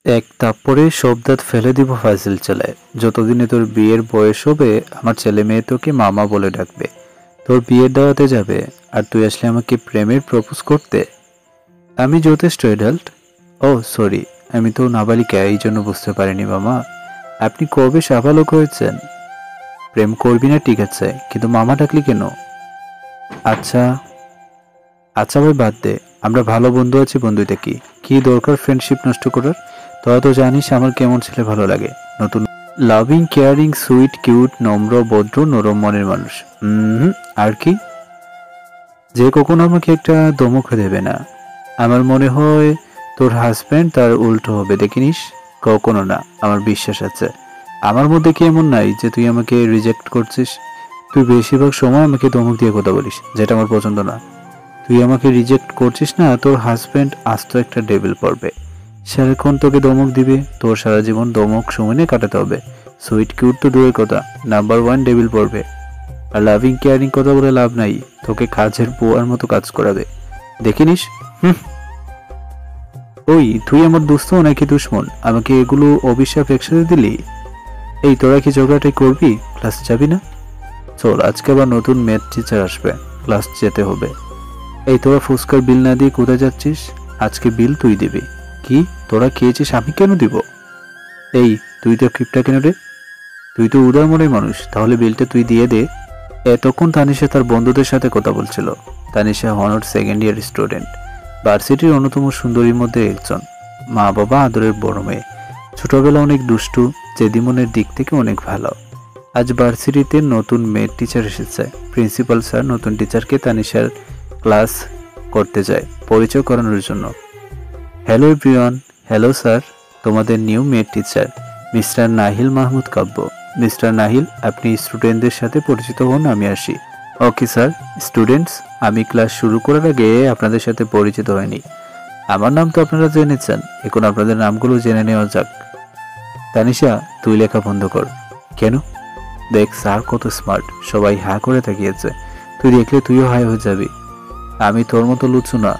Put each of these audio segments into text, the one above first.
এক থাপ্পড়ে সব দাঁত ফেলে দিব ফাইজল চালায়। যতদিনে তোর বিয়ের বয়স হবে আমার ছেলে মেয়ে তোকে মামা বলে ডাকবে। তোর বিয়ের দাওয়াতে যাবে আর তুই আসলে আমাকে প্রেমের প্রপোজ করতে। আমি যথেষ্ট অ্যাডাল্ট। ও সরি, আমি তো নাবালিকা, এই জন্য বুঝতে পারিনি মামা। আপনি কবে সাবালক হয়েছেন? প্রেম করবি না ঠিক আছে, কিন্তু মামা ডাকলি কেন? আচ্ছা আচ্ছা ভাই বাদ দে, আমরা ভালো বন্ধু আছি, বন্ধুটা কি কি দরকার ফ্রেন্ডশিপ নষ্ট করার? তোরা তো জানিস আমার কেমন ছেলে ভালো লাগে। নতুন লাভিং কেয়ারিং সুইট কিউট নম্র ভদ্র নরম মনের মানুষ। আর কি? যে কখনো আমাকে একটা ধমক দেবে না। আমার মনে হয় তোর হাজব্যান্ড তার উল্টো হবে, দেখিনিস? কখনো না, আমার বিশ্বাস আছে। আমার মধ্যে কি এমন নাই যে তুই আমাকে রিজেক্ট করছিস? তুই বেশিরভাগ সময় আমাকে ধমক দিয়ে কথা বলিস, যেটা আমার পছন্দ না। তুই আমাকে রিজেক্ট করছিস না, তোর হাজব্যান্ড আস্ত একটা ডেভিল পড়বে। সারাক্ষণ তোকে ধমক দিবে, তোর সারা জীবন ধমক শুনে কাটাতে হবে। সুইট কিউট তো দূরের কথা, নাম্বার 1 ডেভিল পড়বে। আর লাভিং কেয়ারিং কথা বলে লাভ নাই, তোকে কাজের বুয়ার মতো কাজ করাবে, দেখিনিস? ওই তুই আমার দোস্ত নাকি দুশ্মন? আমাকে এগুলো অভিশাপ একসাথে দিলি? এই তোরা কি ঝগড়াটাই করবি? ক্লাসে যাবি না? চল, আজকে আবার নতুন ম্যাথ টিচার আসবে, ক্লাস যেতে হবে। এই তোরা ফুচকার বিল না দিয়ে কোথায় যাচ্ছিস? আজকে বিল তুই দিবি। কি তোরা খেয়েছিস, আমি কেন দিব? এই তুই তো কিপটা কেন রে? তুই তো উদার মনের মানুষ, তাহলে বিলটা তুই দিয়ে দে। এতক্ষণ তানিশা তার বন্ধুদের সাথে কথা বলছিল। Tanisha honours second year student, ভার্সিটির অন্যতম সুন্দরীর মধ্যে একজন। মা বাবা আদরের বড় মেয়ে, ছোটবেলা অনেক দুষ্টু, জেদিমনের দিক থেকে অনেক ভালো। আজ ভার্সিটিতে নতুন মেয়ের টিচার এসেছে। প্রিন্সিপাল স্যার নতুন টিচারকে তানিশার ক্লাস করতে যায় পরিচয় করানোর জন্য। Hello everyone. হ্যালো স্যার, তোমাদের নিউ মেড টিচার মিস্টার নাহিল মাহমুদ কাব্য। মিস্টার নাহিল, আপনি স্টুডেন্টদের সাথে পরিচিত হন, আমি আসি। Okay sir. স্টুডেন্টস, আমি ক্লাস শুরু করার আগে আপনাদের সাথে পরিচিত হয়নি। আমার নাম তো আপনারা জেনেছেন, এখন আপনাদের নামগুলো জেনে নেওয়া যাক। তানিশা, তুই লেখা বন্ধ কর। কেন? দেখ স্যার কত স্মার্ট, সবাই হা করে তাকিয়েছে। তুই দেখলে তুইও হাই হয়ে যাবি। আমি তোর মতো লুচু না।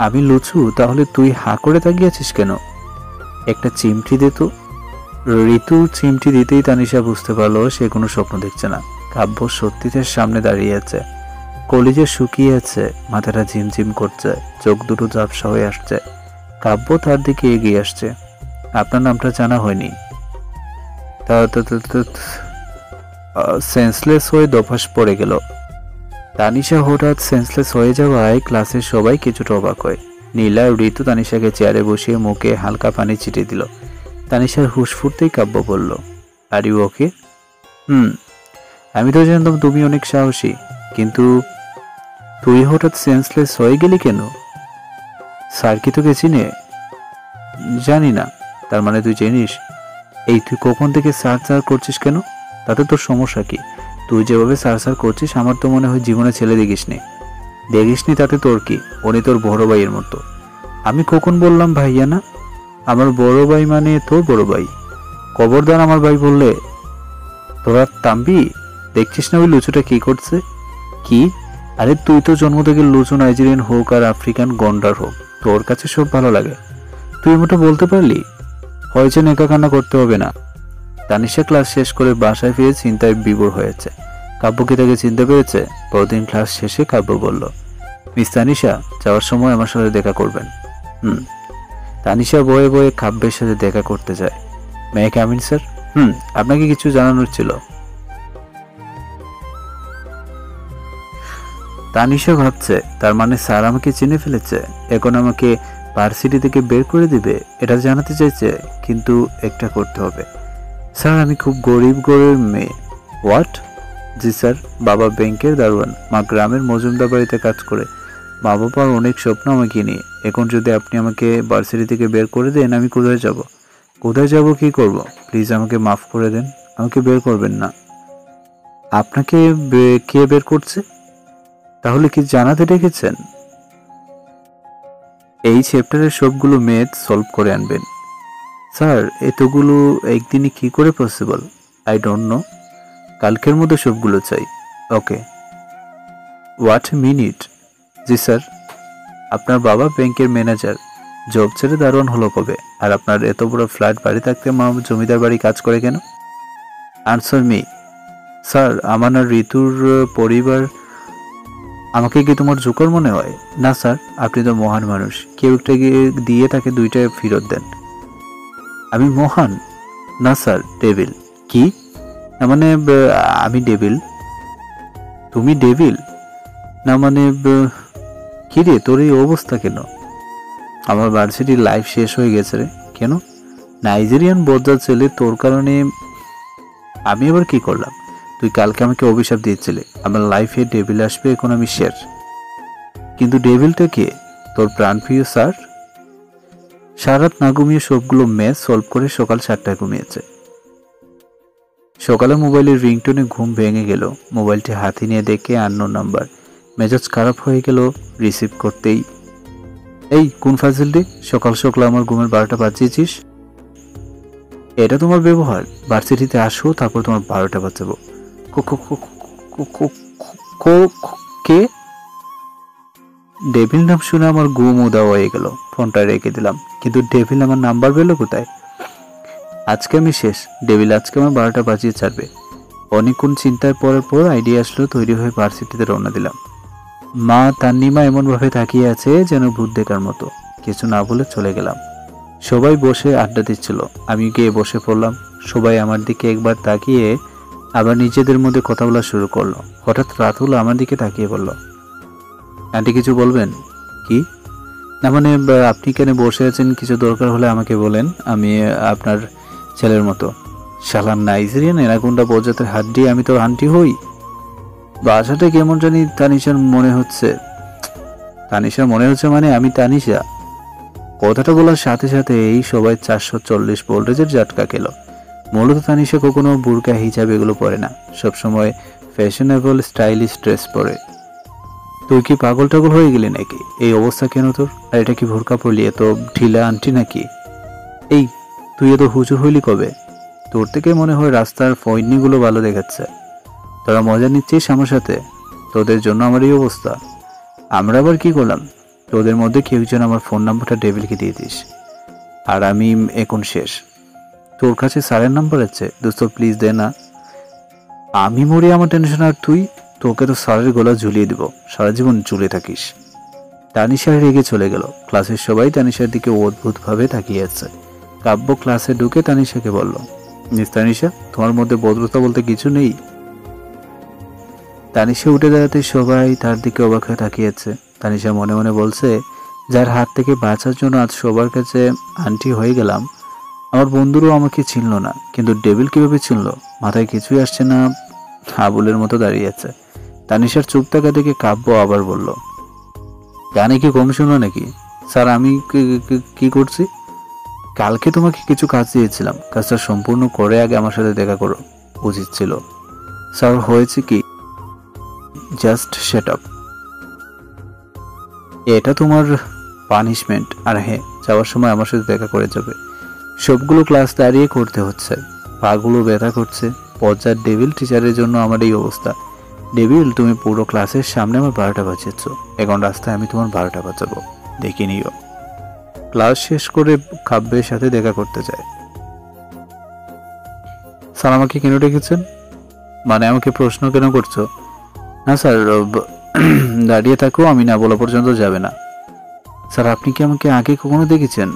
আমি লুচু? তাহলে তুই হা করে তাকিয়েছিস কেন? একটা চিমটি দে তো। ঋতু চিমটি দিতেই তানিশা বুঝতে পারলো সে কোনো স্বপ্ন দেখছে না। কাব্য সত্যি তার সামনে দাঁড়িয়ে আছে। কলিজা শুকিয়ে আছে, মাথাটা ঝিমঝিম করছে, চোখ দুটো ঝাপসা হয়ে আসছে। কাব্য তার দিকে এগিয়ে আসছে। আপনার নামটা জানা হয়নি। সেন্সলেস হয়ে দফাস পড়ে গেল। তানিশা হঠাৎ সেন্সলেস হয়ে যাওয়ায় ক্লাসের সবাই কিছুটা অবাক হয়। নীলা ঋতু তানিশাকে চেয়ারে বসিয়ে মুখে হালকা পানি ছিটিয়ে দিল। তানিশার হুঁশ ফুটতেই কাব্য বলল, আর ইউ ওকে? আমি তো জানতাম তুমি অনেক সাহসী, কিন্তু তুই হঠাৎ সেন্সলেস হয়ে গেলি কেন? স্যার কি তোকে চিনে? জানি না। তার মানে তুই জানিস? এই তুই কখন থেকে স্যার স্যার করছিস কেন? তাতে তোর সমস্যা কি? তুই যেভাবে স্যার স্যার করছিস আমার তো মনে হয় জীবনে ছেলে দেখিসনি তাতে তোর কি? উনি তোর বড় ভাইয়ের মতো। আমি কখন বললাম ভাইয়া না? আমার বড় ভাই মানে তোর বড় ভাই। খবরদার আমার ভাই বললে। তোরা তাম্বি, দেখছিস না ওই লুচুটা কি করছে? কি? আরে তুই তো জন্ম থেকে লুচু, নাইজেরিয়ান হোক আর আফ্রিকান গন্ডার হোক, তোর কাছে সব ভালো লাগে। তুই এমনটা বলতে পারলি? হয়েছে, নেকা কান্না করতে হবে না। তানিশা ক্লাস শেষ করে বাসায় ফিরে চিন্তায় বিভোর হয়েছে। কাব্য কি তাকে চিনতে পেরেছে? পরদিন ক্লাস শেষে কাব্য বলল, মিস তানিশা, যাওয়ার সময় আমার সাথে দেখা করবেন। তানিশা বয়ে বয়ে কাব্যের সাথে দেখা করতে যায়। May I come in sir? আপনাকে কিছু জানানোর ছিল। তানিশা ভাবছে, তার মানে স্যার আমাকে চিনে ফেলেছে, এখন আমাকে ভার্সিটি থেকে বের করে দিবে, এটা জানাতে চাইছে। কিন্তু একটা করতে হবে। স্যার আমি খুব গরিব ঘরের মেয়ে। হোয়াট? জি স্যার, বাবা ব্যাংকের দারোয়ান, মা গ্রামের মজুমদার বাড়িতে কাজ করে। মা বাবার অনেক স্বপ্ন আমাকে নিয়ে। এখন যদি আপনি আমাকে ভার্সিটি থেকে বের করে দেন, আমি কোথায় যাব? কি করব? প্লিজ আমাকে মাফ করে দেন, আমাকে বের করবেন না। আপনাকে কে বের করছে? তাহলে কি জানাতে রেখেছেন? এই চ্যাপ্টারের সবগুলো ম্যাথ সলভ করে আনবেন। স্যার এতগুলো একদিনে কি করে পসিবল? I don't know. কালকের মধ্যে সবগুলো চাই। ওকে। What minute? জি স্যার। আপনার বাবা ব্যাংকের ম্যানেজার, জব ছেড়ে দারোয়ান হলো কবে? আর আপনার এত বড় ফ্ল্যাট বাড়ি থাকতে মা জমিদার বাড়ি কাজ করে কেন? Answer me. স্যার, আমার আর ঋতুর পরিবার। আমাকে কি তোমার জোকার মনে হয়? না স্যার, আপনি তো মহান মানুষ, কেউ একটা দিয়ে তাকে দুইটা ফেরত দেন। আমি মহান? না স্যার, ডেভিল। কি? না মানে আমি ডেভিল? তুমি ডেভিল? না মানে কি রে, তোর এই অবস্থা কেন? আমার ভার্সিটির লাইফ শেষ হয়ে গেছে রে। কেন? নাইজেরিয়ান বজ্জাত ছেলে, তোর কারণে। আমি আবার কি করলাম? তুই কালকে আমাকে অভিশাপ দিয়েছিলি আমার লাইফে ডেভিল আসবে, এখন আমি শেষ। কিন্তু ডেভিলটা কে? তোর প্রাণপ্রিয় স্যার। সারাত না ঘুমিয়ে সবগুলো ম্যাচ সলভ করে সকাল 7টায় ঘুমিয়েছে। সকালে মোবাইলের রিংটোনে ঘুম ভেঙে গেল। মোবাইলটি হাতে নিয়ে দেখে আননোন নাম্বার। মেজাজ খারাপ হয়ে গেল রিসিভ করতেই। এই কোন ফাজিলটি, সকাল সকাল আমার ঘুমের 12টা বাজিয়েছিস? এটা তোমার ব্যবহার? ভার্সিটিতে আসো, তারপর তোমার 12টা বাজাবো। কে? ডেভিল নাম শুনে আমার ঘুম উদা হয়ে গেল। ফোনটা রেখে দিলাম। কিন্তু ডেভিল আমার নাম্বার পেলো কোথায়? আজকে আমি শেষ। ডেভিল আজকে আমার 12টা বাজিয়ে ছাড়বে। অনেকক্ষণ চিন্তায় পড়ার পর আইডিয়া আসলো, তৈরি হয়ে ভার্সিটিতে রওনা দিলাম। মা তান্নিমা এমনভাবে তাকিয়ে আছে যেন ভূত দেখার মতো। কিছু না বলে চলে গেলাম। সবাই বসে আড্ডা দিচ্ছিল, আমি গিয়ে বসে পড়লাম। সবাই আমার দিকে একবার তাকিয়ে আবার নিজেদের মধ্যে কথা বলা শুরু করলো। হঠাৎ রাতুল আমার দিকে তাকিয়ে বলল, আন্টি কিছু বলবেন? কি? না মানে আপনি কেন বসে আছেন, কিছু দরকার হলে আমাকে বলেন, আমি আপনার ছেলের মতো। শালা নাইজেরিয়ান এনাকুন্ডা প্রজাতির হাড্ডি, আমি তোর আন্টি হই? বাসাটা কেমন জানি তানিশার মনে হচ্ছে। তানিশার মনে হচ্ছে মানে আমি তানিশা? কথাটা বলার সাথে সাথে এই সবাই 440 ভোল্টেজের ঝাটকা খেল। মূলত তানিশা কখনো বুরকা হিজাব এগুলো পরে না, সবসময় ফ্যাশনেবল স্টাইলিশ ড্রেস পরে। তুই কি পাগল টাগল হয়ে গেলি নাকি? এই অবস্থা কেন তোর? আর এটা কি ভোরকা পরলি? এত ঢিলা আন্টি নাকি? এই তুই এত হুজুর হইলি কবে? তোর থেকে মনে হয় রাস্তার ফয়নিগুলো ভালো দেখাচ্ছে। তোরা মজা নিচ্ছিস আমার সাথে? তোদের জন্য আমার এই অবস্থা। আমরা আবার কি করলাম? তোদের মধ্যে কেউ যেন আমার ফোন নাম্বারটা ডেভিলকে দিয়ে দিস। আর আমি এখন শেষ। তোর কাছে স্যারের নাম্বার আছে? দোস্ত প্লিজ দে না। আমি মরি আমার টেনশন, আর তুই? তোকে তো স্যারের গলা ঝুলিয়ে দিব, সারা জীবন ঝুলে থাকিস। তানিশা রেগে চলে গেল। ক্লাসের সবাই তানিশার দিকে অদ্ভুতভাবে তাকিয়ে আছে। কাব্য ক্লাসে ঢুকে তানিশাকে বলল, মিস তানিশা, তোমার মধ্যে ভদ্রতা বলতে কিছু নেই? তানিশা উঠে দাঁড়াতে সবাই তার দিকে অবাক হয়ে তাকিয়েছে। তানিশা মনে মনে বলছে, যার হাত থেকে বাঁচার জন্য আজ সবার কাছে আন্টি হয়ে গেলাম, আমার বন্ধুরও আমাকে চিনল না, কিন্তু ডেভিল কিভাবে চিনল? মাথায় কিছুই আসছে না, হাবুলের মতো দাঁড়িয়ে আছে। তানিশার চুপ থাকা দেখে কাব্য আবার বলল, গানে কি কম শুনলো নাকি? স্যার আমি কি করছি? কালকে তোমাকে কিছু কাজ দিয়েছিলাম, কাজটা সম্পূর্ণ করে আগে আমার সাথে দেখা করো উচিত ছিল। স্যার হয়েছে কি? Just set up. এটা তোমার পানিশমেন্ট। আর হ্যাঁ, যাওয়ার সময় আমার সাথে দেখা করে যাবে। সবগুলো ক্লাস দাঁড়িয়ে করতে হচ্ছে, পাগুলো ব্যথা করছে। পর্যার ডেভিল টিচারের জন্য আমার এই অবস্থা। ডেভিল, তুমি পুরো ক্লাসের সামনে আমার 12টা বাজিয়েছ, এখন রাস্তায় আমি তোমার 12টা বাজাবো, দেখে নিও। ক্লাস শেষ করে কাব্যের সাথে দেখা করতে যায়। স্যার আমাকে কেন ডেকেছেন? মানে আমাকে প্রশ্ন কেন করছো? না স্যার, দাঁড়িয়ে থাকো, আমি না বলা পর্যন্ত যাবে না। স্যার আপনি কি আমাকে আগে কখনো দেখেছেন?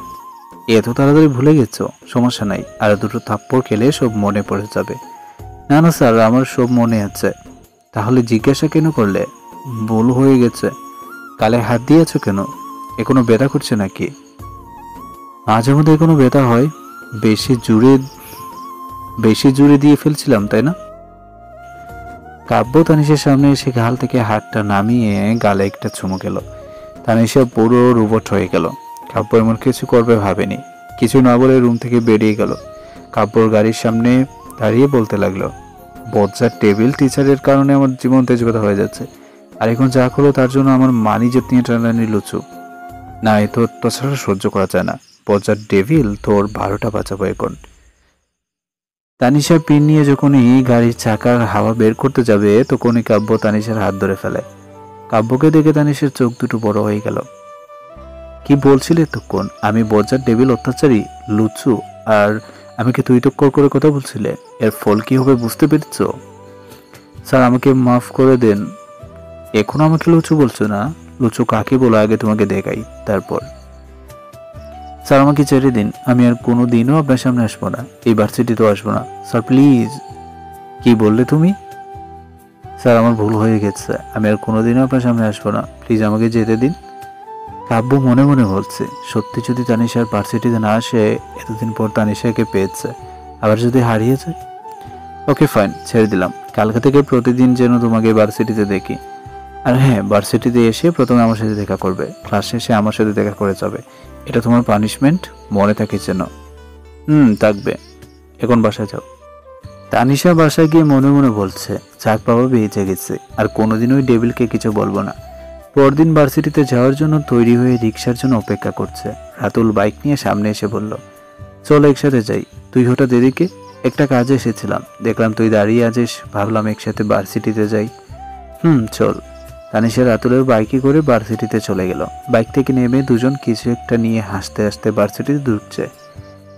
এত তাড়াতাড়ি ভুলে গেছো? সমস্যা নাই, আর দুটো থাপ্পড় খেলে সব মনে পড়ে যাবে। না না স্যার, আমার সব মনে আছে। তাহলে জিজ্ঞাসা কেন করলে? ভুল হয়ে গেছে। কালে হাত দিয়েছো কেন? এখনো ব্যথা করছে নাকি? মাঝে মধ্যে এখনো ব্যথা হয়। বেশি জুড়ে দিয়ে ফেলছিলাম তাই না? কাব্য তানিশার সামনে এসে গাল থেকে হাতটা নামিয়ে গালে একটা চুমু গেল। তানিশা পুরো রোবট হয়ে গেল। কাব্য এমন কিছু করবে ভাবেনি। কিছু না বলে রুম থেকে বেরিয়ে গেল। কাব্যর গাড়ির সামনে দাঁড়িয়ে বলতে লাগলো, বজ্জার টেবিল টিচারের কারণে আমার জীবন তেজগতা হয়ে যাচ্ছে, আর এখন যা করলো তার জন্য আমার মানি জেত নিয়ে টানাটানি লুচু। না, এ তো তাছাড়া সহ্য করা যায় না। বজ্জার ডেভিল, তোর 12টা বাঁচাবো এখন। তানিশা পিন নিয়ে যখনই গাড়ির চাকার হাওয়া বের করতে যাবে, তখনই কাব্য তানিশার হাত ধরে ফেলে। কাব্যকে দেখে তানিশার চোখ দুটো বড় হয়ে গেল। কি বলছিলে এতক্ষণ? আমি বজ্জার ডেভিল অত্যাচারী, লুচু, আর আমাকে তুই টক্কর করে কথা বলছিলে। এর ফল কি হবে বুঝতে পেরেছ? স্যার আমাকে মাফ করে দেন। এখন আমাকে লুচু বলছো না? লুচু কাকে বলো আগে তোমাকে দেখাই, তারপর। স্যার আমাকে ছেড়ে দিন, আমি আর কোনো দিনও আপনার সামনে আসবো না, এই ভার্সিটিতেও আসবো না স্যার, প্লিজ। কি বললে তুমি? স্যার আমার ভুল হয়ে গেছে, আমি আর কোনোদিনও আপনার সামনে আসবো না, প্লিজ আমাকে যেতে দিন। কাব্য মনে মনে বলছে, সত্যি যদি তানিশার ভার্সিটিতে না আসে, এতদিন পর তানিশাকে পেয়েছে, আবার যদি হারিয়ে যায়। ওকে ফাইন, ছেড়ে দিলাম, কালকে থেকে প্রতিদিন যেন তোমাকে ভার্সিটিতে দেখি। আর হ্যাঁ, ভার্সিটিতে এসে প্রথমে আমার সাথে দেখা করবে, ক্লাস শেষে আমার সাথে দেখা করে যাবে, এটা তোমার পানিশমেন্ট, মনে থাকে যেন। থাকবে। এখন বাসায় যাও। তানিশা বাসায় গিয়ে মনে মনে বলছে, যাক বাবা বেঁচে গেছে, আর কোনোদিন ওই ডেভিলকে কিছু বলবো না। পরদিন ভার্সিটিতে যাওয়ার জন্য তৈরি হয়ে রিক্সার জন্য অপেক্ষা করছে। রাতুল বাইক নিয়ে সামনে এসে বলল, চল একসাথে যাই। তুই হঠাৎ এদিকে? একটা কাজে এসেছিলাম, দেখলাম তুই দাঁড়িয়ে আছিস, ভাবলাম একসাথে ভার্সিটিতে যাই। চল। তানিশা রাতুলের বাইকে করে ভার্সিটিতে চলে গেল। বাইক থেকে নেমে দুজন কিছু একটা নিয়ে হাসতে হাসতে ভার্সিটিতে ঢুকছে।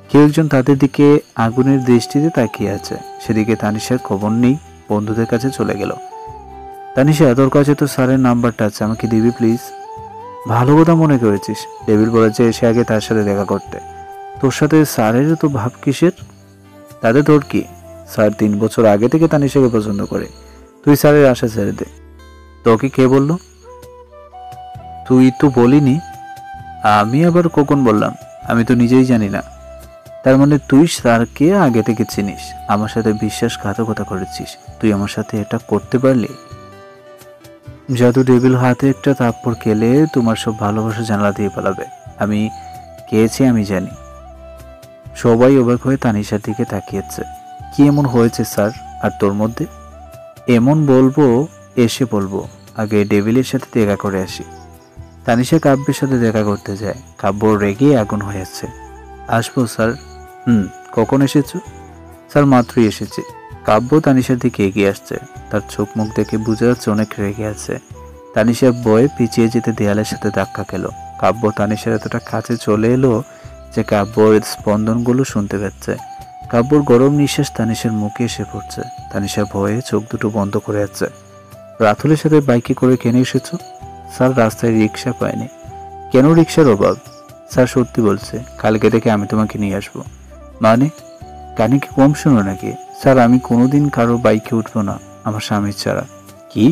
কেউ একজন তাদের দিকে আগুনের দৃষ্টিতে তাকিয়ে আছে, সেদিকে তানিশার খবর নেই, বন্ধুদের কাছে চলে গেল। তানিশা, তোর কাছে তো স্যারের নাম্বারটা আছে, আমাকে দিবি প্লিজ? ভালো কথা মনে করেছিস, ডেভিল বলেছে এসে আগে তার সাথে দেখা করতে। তোর সাথে স্যারেরও তো ভাব কিসের? তাতে তোর কি? স্যার 3 বছর আগে থেকে তানিশাকে পছন্দ করে, তুই স্যারের আশা ছেড়ে দে। তোকে কে বললো? তুই তো বলিনি। আমি আবার কখন বললাম? আমি তো নিজেই জানি না। তার মানে তুই স্যারকে আগে থেকে চিনিস, আমার সাথে বিশ্বাসঘাতকতা করেছিস, তুই আমার সাথে এটা করতে পারলি? জাদু ডেভিল হাতে একটা থাপ্পড় খেলে তোমার সব ভালোবাসা জানালা দিয়ে পালাবে। আমি খেয়েছি, আমি জানি। সবাই অবাক হয়ে তানিশার দিকে তাকিয়েছে। কি এমন হয়েছে স্যার আর তোর মধ্যে? এমন বলবো, এসে বলবো, আগে ডেভিলের সাথে দেখা করে আসি। তানিশা কাব্যের সাথে দেখা করতে যায়। কাব্য রেগে আগুন হয়েছে। আসবো স্যার। কখন এসেছো? স্যার মাত্রই এসেছি। কাব্য তানিশার দিকে এগিয়ে আসছে, তার চোখ মুখ দেখে বোঝা যাচ্ছে অনেক রেগে আছে। তানিশা ভয়ে পিছিয়ে যেতে দেয়ালের সাথে ধাক্কা খেল। কাব্য তানিশার এতটা কাছে চলে এলো যে কাব্যর স্পন্দনগুলো শুনতে পাচ্ছে। কাব্যর গরম নিঃশ্বাস তানিশার মুখে এসে পড়ছে। তানিশা ভয়ে চোখ দুটো বন্ধ করে আছে। রাতুলের সাথে বাইকে করে কেন এসেছো? স্যার রাস্তায় রিক্সা পায়নি। কেন রিক্সার অভাব? স্যার সত্যি বলছে, কালকে থেকে আমি তোমাকে নিয়ে আসবো। মানে? কানে কি কম শোনো নাকি? স্যার আমি কোনোদিন কারো বাইকে উঠবো না আমার স্বামীর ছাড়া। কি?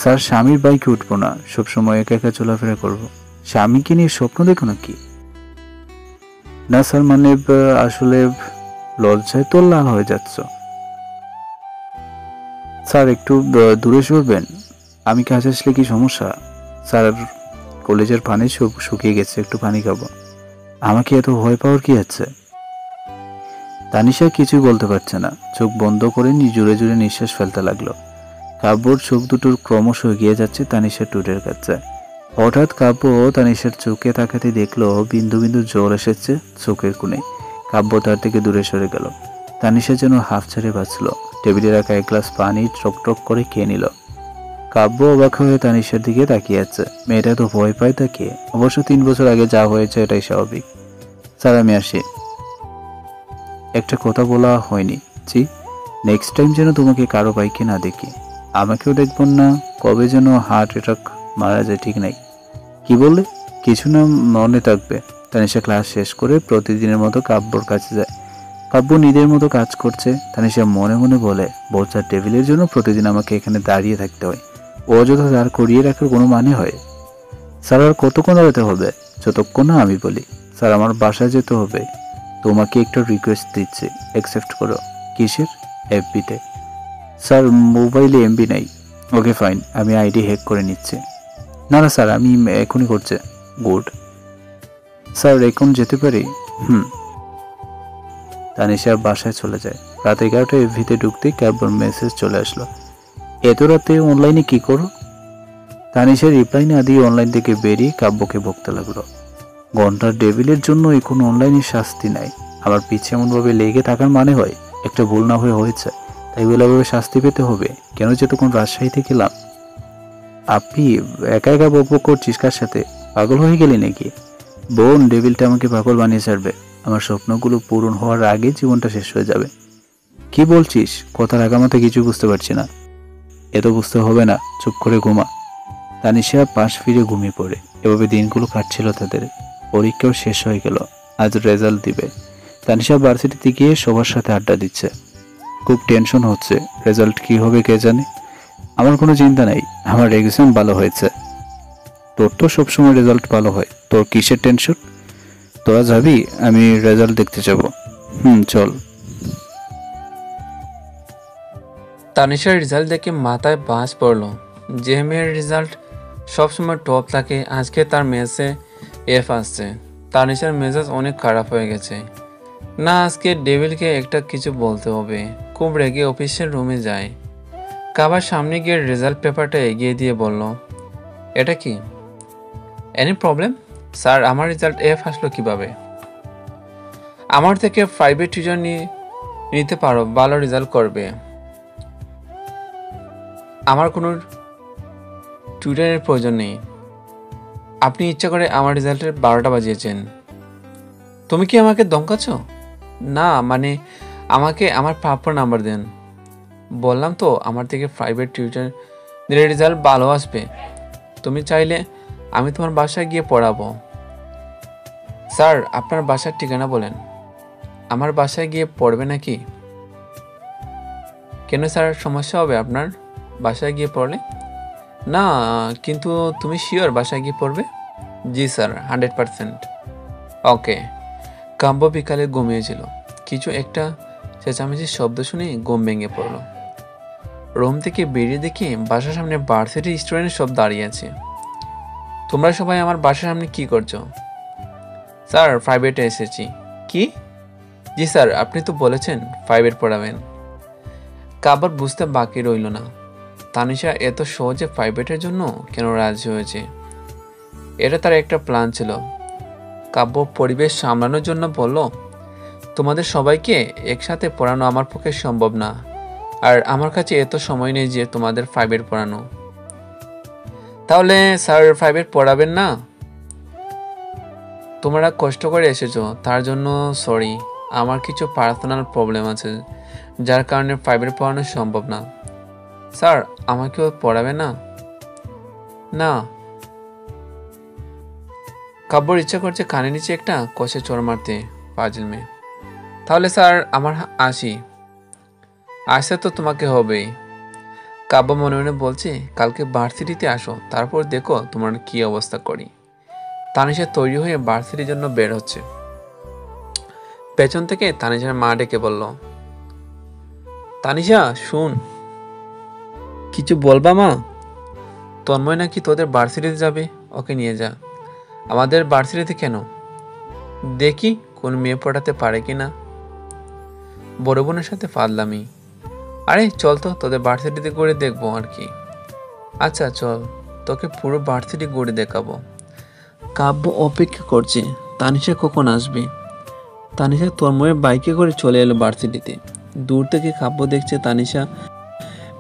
স্যার স্বামীর বাইকে উঠবো না, সবসময় একা একা চলাফেরা করবো। স্বামীকে নিয়ে স্বপ্ন দেখো নাকি? না স্যার, মানে আসলে লজ্জায় তো লাল হয়ে যাচ্ছ। স্যার একটু দূরে সরবেন? আমি কাছে আসলে কি সমস্যা? স্যার কলেজের পানি শুকিয়ে গেছে, একটু পানি খাবো। আমাকে এত ভয় পাওয়ার কি আছে? তানিশা কিছুই বলতে পারছে না, চোখ বন্ধ করে জোরে জোরে নিঃশ্বাস ফেলতে লাগলো। কাব্যর চোখ দুটোর ক্রমশ এগিয়ে যাচ্ছে তানিশার টুটের কাছে। হঠাৎ কাব্য তানিশার চোখে তাকাতে দেখলো বিন্দু বিন্দু জল এসেছে চোখের কোণে। কাব্য তার থেকে দূরে সরে গেল। তানিশা যেন হাফ ছেড়ে বাঁচল। টেবিলে রাখা 1 গ্লাস পানি টক করে খেয়ে নিল। কাব্য অবাক হয়ে তানিশার দিকে তাকিয়ে আছে। মেয়েটা তো ভয় পায় তাকে। অবশ্য 3 বছর আগে যা হয়েছে এটাই স্বাভাবিক। স্যার আমি আসি। একটা কথা বলা হয়নি। জি, নেক্সট টাইম যেন তোমাকে কারো বাইকে না দেখি। আমাকেও দেখবেন না, কবে যেন হার্ট অ্যাটাক মারা যায় ঠিক নাই। কি বললে? কিছু না, মনে থাকবে। তানিশা ক্লাস শেষ করে প্রতিদিনের মতো কাব্যর কাছে যায়। কাব্য নিজের মতো কাজ করছে। তানিশা মনে মনে বলে, বোঝার টেবিলের জন্য প্রতিদিন আমাকে এখানে দাঁড়িয়ে থাকতে হয়। অযথা দাঁড় করিয়ে রাখার কোনো মানে হয়? স্যার আর কতক্ষণ দাঁড়াতে হবে? যতক্ষণ না আমি বলি। স্যার আমার বাসায় যেতে হবে। তোমাকে একটা রিকোয়েস্ট দিচ্ছি, অ্যাকসেপ্ট করো। কিসের? এফবিতে। স্যার মোবাইলে এমবি নাই। ওকে ফাইন, আমি আইডি হ্যাক করে নিচ্ছি। না না স্যার, আমি এখনই করছে। গুড। স্যার এখন যেতে পারি? তানিশা বাসায় চলে যায়। রাত 11টায় এফবিতে ঢুকতেই ক্যাবর মেসেজ চলে আসলো। এত রাতে অনলাইনে কি করো? তানিশা রিপ্লাই না দিয়ে অনলাইন থেকে বেরিয়ে কাব্যকে বকতে লাগলো। ঘন্টার ডেভিলের জন্য এখন অনলাইনে শাস্তি নাই। আমার পিছে এমনভাবে লেগে থাকার মানে হয় একটা ভুল না হয়ে হয়েছে, তাই বলে ভাবে শাস্তি পেতে হবে? কেন যে তখন রাজশাহীতে গেলাম? আপনি একা একা বকবক করছিস কার সাথে? পাগল হয়ে গেলি নাকি? বোন ডেভিলটা আমাকে পাগল বানিয়ে ছাড়বে। আমার স্বপ্নগুলো পূরণ হওয়ার আগে জীবনটা শেষ হয়ে যাবে। কি বলছিস? কথার আগামাতে কিছু বুঝতে পারছি না। এত বুঝতে হবে না, চুপ করে ঘুমা। তানিশা পাশ ফিরে ঘুমিয়ে পড়ে। এভাবে দিনগুলো কাটছিল তাদের। পরীক্ষাও শেষ হয়ে গেল। আজ রেজাল্ট দিবে। তানিশা ভার্সিটিতে গিয়ে সবার সাথে আড্ডা দিচ্ছে। খুব টেনশন হচ্ছে, রেজাল্ট কি হবে কে জানে। আমার কোনো চিন্তা নেই, আমার এক্সাম ভালো হয়েছে। তোর তো সবসময় রেজাল্ট ভালো হয়, তোর কিসের টেনশন? তোরা যাবি? আমি রেজাল্ট দেখতে যাব। চল। তানিশার রেজাল্ট দেখে মাথায় বাজ পড়ল। যে মেয়ের রেজাল্ট সবসময় টপ থাকে, আজকে তার মেসে এফ আসছে। তানিশার মেজাজ অনেক খারাপ হয়ে গেছে। না, আজকে ডেভিলকে একটা কিছু বলতে হবে। খুব রেগে অফিসের রুমে যায়। কাবার সামনে গিয়ে রেজাল্ট পেপারটা এগিয়ে দিয়ে বলল, এটা কি? Any problem? স্যার, আমার রেজাল্ট এফ আসলো কিভাবে? আমার থেকে প্রাইভেট টিউশন নিতে পারো, ভালো রেজাল্ট করবে। আমার কোনো টিউটরের প্রয়োজন নেই। আপনি ইচ্ছা করে আমার রেজাল্টের 12টা বাজিয়েছেন। তুমি কি আমাকে ধমকাচ্ছ? না, মানে আমাকে আমার প্রাপ্য নাম্বার দেন। বললাম তো আমার থেকে প্রাইভেট টিউটর দিলে রেজাল্ট ভালো আসবে। তুমি চাইলে আমি তোমার বাসায় গিয়ে পড়াবো। স্যার, আপনার বাসার ঠিকানা বলেন। আমার বাসায় গিয়ে পড়বে নাকি? কেন স্যার, সমস্যা হবে আপনার বাসায় গিয়ে পড়লে? না, কিন্তু তুমি শিওর বাসায় গিয়ে পড়বে? জি স্যার, 100%। ওকে। কাব্য বিকালে ঘুমিয়েছিল। কিছু একটা চেঁচামেচির শব্দ শুনে ঘুম ভেঙে পড়ল। রুম থেকে বেরিয়ে দেখি বাসার সামনে ভার্সিটি স্টুডেন্ট সব দাঁড়িয়ে আছে। তোমরা সবাই আমার বাসার সামনে কি করছো? স্যার, প্রাইভেটে এসেছি। কি? জি স্যার, আপনি তো বলেছেন প্রাইভেট পড়াবেন। কাব্যর বুঝতে বাকি রইল না, তানিশা এত সহজে প্রাইভেটের জন্য কেন রাজি হয়েছে। এটা তার একটা প্ল্যান ছিল। কাব্য পরিবেশ সামলানোর জন্য বলল, তোমাদের সবাইকে একসাথে পড়ানো আমার পক্ষে সম্ভব না, আর আমার কাছে এত সময় নেই যে তোমাদের প্রাইভেট পড়ানো। তাহলে স্যার প্রাইভেট পড়াবেন না? তোমরা কষ্ট করে এসেছো, তার জন্য সরি। আমার কিছু পার্সোনাল প্রবলেম আছে, যার কারণে প্রাইভেট পড়ানো সম্ভব না। স্যার, আমাকেও পড়াবে না? না। কাব্যর ইচ্ছা করছে কানে নিচে একটা কষে চড় মারতে, পাজিল মেয়ে। তাহলে স্যার আমার আসতে তো তোমাকে হবেই। কাব্য মনে মনে বলছে, কালকে ভার্সিটিতে আসো, তারপর দেখো তোমার কি অবস্থা করি। তানিশা তৈরি হয়ে ভার্সিটির জন্য বের হচ্ছে। পেছন থেকে তানিশার মা ডেকে বলল, তানিশা শুন। কিছু বলবা মা? তন্ময় নাকি তোদের ভার্সিটিতে যাবে, ওকে নিয়ে যা। আমাদের ভার্সিটিতে কেন? দেখি কোন মেয়ে পড়াতে পারে কিনা। বড় বোনের সাথে ফাদলামি। আরে চল তো, তোদের ভার্সিটিতে ঘুরে দেখবো আর কি। আচ্ছা চল, তোকে পুরো ভার্সিটি ঘুরে দেখাবো। কাব্য অপেক্ষা করছে তানিশা কখন আসবে। তানিশা তন্ময়ের বাইকে করে চলে এলো ভার্সিটিতে। দূর থেকে কাব্য দেখছে তানিশা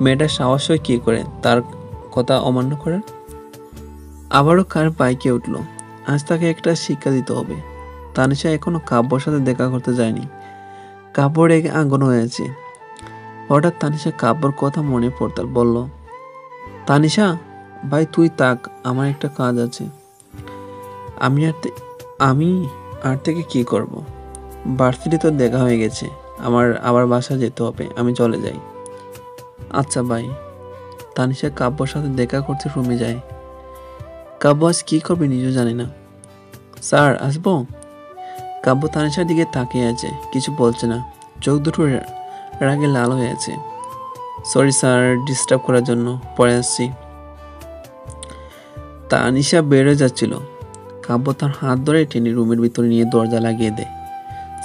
মেয়েটার সাহস হয় কি করে তার কথা অমান্য করার। আবারও কার বাইকে উঠলো। আজ তাকে একটা শিক্ষা দিতে হবে। তানিশা এখনো কাব্যর সাথে দেখা করতে যায়নি। কাব্য রেগে আগুন হয়েছে। হঠাৎ তানিশা কাব্যর কথা মনে পড়তাল বলল, তানিশা ভাই তুই তাক, আমার একটা কাজ আছে। আমি আর থেকে কি করব? ভার্সিটি তো দেখা হয়ে গেছে, আমার আবার বাসা যেতে হবে, আমি চলে যাই। আচ্ছা ভাই। তানিশা কাব্যর সাথে দেখা করতে রুমে যায়। কাব্য আজ কি করবে নিজেও জানে না। স্যার আসবো? কাব্য তানিশার দিকে তাকিয়ে আছে, কিছু বলছে না। চোখ দুটো রাগে লাল হয়ে আছে। সরি স্যার, ডিস্টার্ব করার জন্য, পরে আসছি। তানিশা বেরোয় যাচ্ছিল। কাব্য তার হাত ধরে টেনে রুমের ভিতরে নিয়ে দরজা লাগিয়ে দেয়।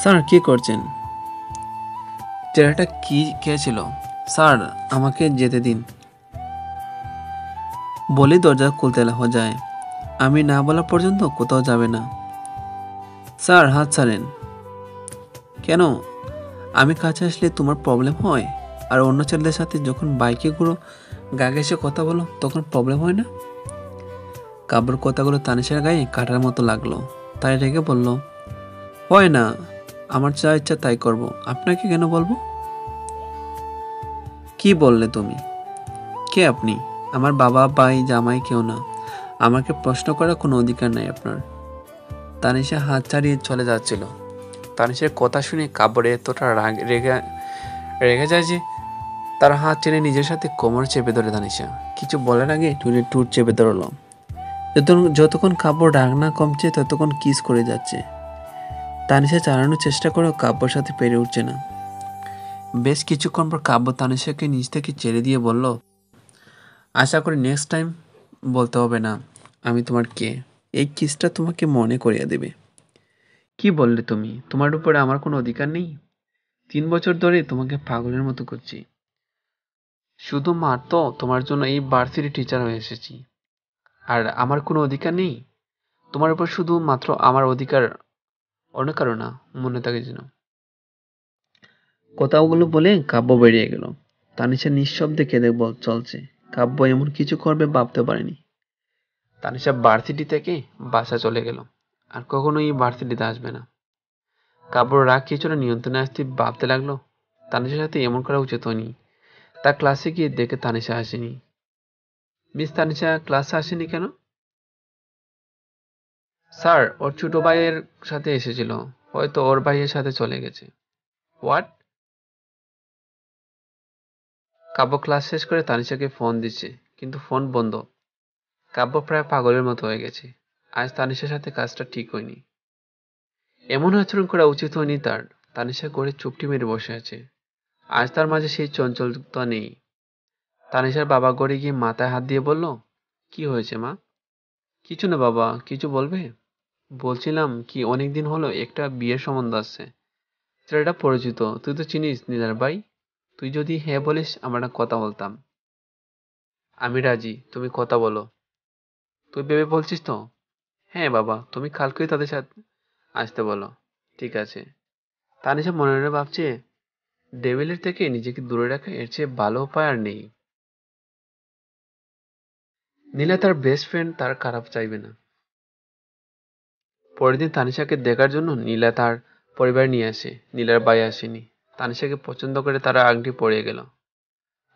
স্যার কি করছেন? ছেলেটা কি কে ছিল? স্যার আমাকে যেতে দিন বলে দরজা খুলতে যায়। আমি না বলা পর্যন্ত কোথাও যাবে না। স্যার হাত ছাড়েন। কেন? আমি কাছে আসলে তোমার প্রবলেম হয়, আর অন্য ছেলেদের সাথে যখন বাইকে ঘুরো গা ঘেঁষে কথা বলো তখন প্রবলেম হয় না? কাব্যর কথাগুলো তানিশার গায়ে কাটার মতো লাগলো। তাই রেগে বলল, হয় না, আমার যা ইচ্ছা তাই করব, আপনাকে কেন বলবো? কি বললে তুমি? কে আপনি? আমার বাবা, ভাই, জামাই কেউ না। আমাকে প্রশ্ন করার কোনো অধিকার নাই আপনার। তানিশা হাত ছাড়িয়ে চলে যাচ্ছিল। তানিশার কথা শুনে কাব্যর এতটা রেগে রেগে যায় যে তার হাত টেনে নিজের সাথে কোমর চেপে ধরে তানিশা। কিছু বলার আগে টুনি টুট চেপে ধরলো। যতক্ষণ কাব্য রাগ না কমছে ততক্ষণ কিস করে যাচ্ছে। তানিশা চালানোর চেষ্টা করেও কাব্যর সাথে পেরে উঠছে না। বেশ কিছুক্ষণ পর কাব্য তানিশাকে নিজ থেকে ছেড়ে দিয়ে বলল, আশা করি নেক্সট টাইম বলতে হবে না আমি তোমার কে। এই কিসটা তোমাকে মনে করিয়ে দেবে। কি বললে তুমি? তোমার উপরে আমার কোনো অধিকার নেই? 3 বছর ধরে তোমাকে পাগলের মতো করছি। শুধুমাত্র তোমার জন্য এই ভার্সিটি টিচার হয়ে এসেছি। আর আমার কোনো অধিকার নেই তোমার উপর? শুধুমাত্র আমার অধিকার, অন্য কারো না, মনে থাকে যেন। কথাগুলো বলে কাব্য বেরিয়ে গেল। তানিশা নিঃশব্দে কেঁদে চলছে। কাব্য এমন কিছু করবে ভাবতে পারেনি। তানিশা ভার্সিটি থেকে বাসা চলে গেল। আর কখনো এই ভার্সিটিতে আসবে না। কাব্যর রাগ কিছুটা নিয়ন্ত্রণে আসতে ভাবতে লাগলো, তানিশার সাথে এমন করা উচিত হয়নি। তার ক্লাসে গিয়ে দেখে তানিশা আসেনি। মিস তানিশা ক্লাসে আসেনি কেন? স্যার, ওর ছোট ভাইয়ের সাথে এসেছিল, হয়তো ওর ভাইয়ের সাথে চলে গেছে। হোয়াট? কাব্য ক্লাস শেষ করে তানিশাকে ফোন দিচ্ছে, কিন্তু ফোন বন্ধ। কাব্য প্রায় পাগলের মতো হয়ে গেছে। আজ তানিশার সাথে কাজটা ঠিক হয়নি। এমন আচরণ করা উচিত হয়নি তার। তানিশা করে চুপটি মেরে বসে আছে। আজ তার মাঝে সেই চঞ্চলতা নেই। তানিশার বাবা ঘরে গিয়ে মাথায় হাত দিয়ে বলল, কি হয়েছে মা? কিছু না বাবা, কিছু বলবে? বলছিলাম কি, অনেকদিন হলো একটা বিয়ের সম্বন্ধ আসছে। ছেলেটা পরিচিত, তুই তো চিনিস নীলার ভাই। তুই যদি হ্যাঁ বলিস আমরা কথা বলতাম। আমি রাজি, তুমি কথা বলো। তুই ভেবে বলছিস তো? হ্যাঁ বাবা, তুমি কালকেই তাদের সাথে আসতে বলো। ঠিক আছে। তানিশা মনে মনে ভাবছে, ডেভিলের থেকে নিজেকে দূরে রাখা এর চেয়ে ভালো উপায় আর নেই। নীলা তার বেস্ট ফ্রেন্ড, তার খারাপ চাইবে না। পরের দিন তানিশাকে দেখার জন্য নীলা তার পরিবার নিয়ে আসে। নীলার ভাই আসেনি। তানিশাকে পছন্দ করে তারা আংটি পরিয়ে গেল।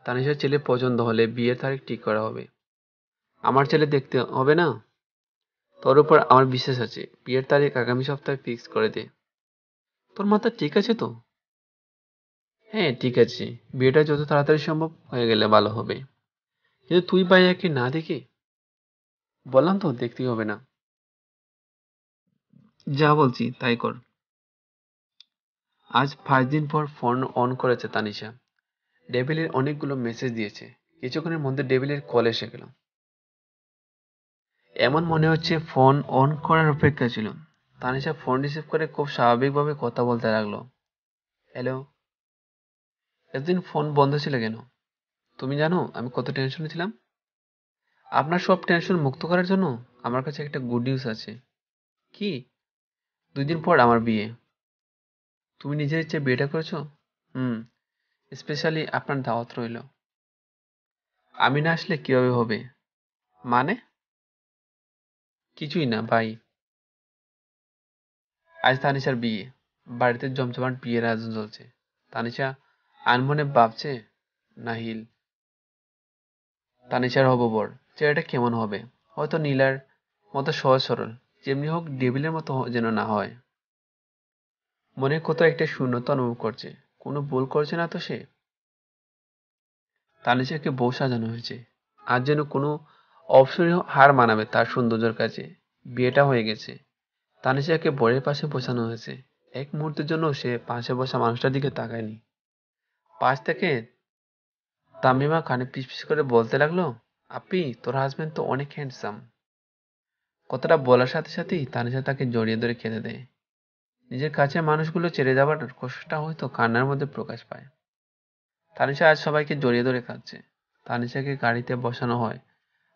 তানিশার ছেলে পছন্দ হলে বিয়ের তারিখ ঠিক করা হবে। আমার ছেলে দেখতে হবে না? তোর উপর আমার বিশ্বাস আছে। বিয়ের তারিখ আগামী সপ্তাহে ফিক্স করে দে। তোর মাথা ঠিক আছে তো? হ্যাঁ ঠিক আছে। বিয়েটা যত তাড়াতাড়ি সম্ভব হয়ে গেলে ভালো হবে। কিন্তু তুই ভাইয়াকে না দেখে? বললাম তো দেখতেই হবে না। যা বলছি তাই কর। আজ 5 দিন পর ফোন অন করেছে তানিশা। ডেভিলের অনেকগুলো মেসেজ দিয়েছে। কিছুক্ষণের মধ্যে ডেভিলের কল এসে গেল। এমন মনে হচ্ছে ফোন অন করার অপেক্ষা ছিল। তানিশা ফোন রিসিভ করে খুব স্বাভাবিকভাবে কথা বলতে লাগলো। হ্যালো। এতদিন ফোন বন্ধ ছিল কেন? তুমি জানো আমি কত টেনশনে ছিলাম। আপনার সব টেনশন মুক্ত করার জন্য আমার কাছে একটা গুড নিউজ আছে। কি? 2 দিন পর আমার বিয়ে। তুমি নিজের ইচ্ছে বিয়েটা করেছো? হুম। স্পেশালি আপনার দাওয়াত রইল। আমি না আসলে কিভাবে হবে? মানে? কিছুই না ভাই। আজ তানিশার বিয়ে। বাড়িতে জমজমাট বিয়ের আয়োজন চলছে। তানিশা আনমনে ভাবছে, নাহিল তানিশার হবু বর। ছেলেটা কেমন হবে? হয়তো নীলার মতো সহজ সরল। যেমনি হোক ডেভিলের মতো যেন না হয়। মনে কোথাও একটা শূন্যতা অনুভব করছে। কোনো ভুল করছে না তো সে? তানিশাকে বউ সাজানো হয়েছে। আজ যেন কোনো অপসরীয় হার মানাবে তার সৌন্দর্যের কাছে। বিয়েটা হয়ে গেছে। তানিশাকে বরের পাশে বসানো হয়েছে। এক মুহূর্তের জন্য সে পাশে বসা মানুষটার দিকে তাকায়নি। পাশ থেকে তামিমা কানে পিস করে বলতে লাগলো, আপি তোর হাজবেন্ড তো অনেক হ্যান্ডসাম। কথাটা বলার সাথে সাথেই তানিশা তাকে জড়িয়ে ধরে কেঁদে দেয়। নিজের কাছে মানুষগুলো ছেড়ে যাবার কষ্টটা হয়তো কান্নার মধ্যে প্রকাশ পায়। তানিশা আজ সবাইকে জড়িয়ে ধরে কাঁদছে। তানিশাকে গাড়িতে বসানো হয়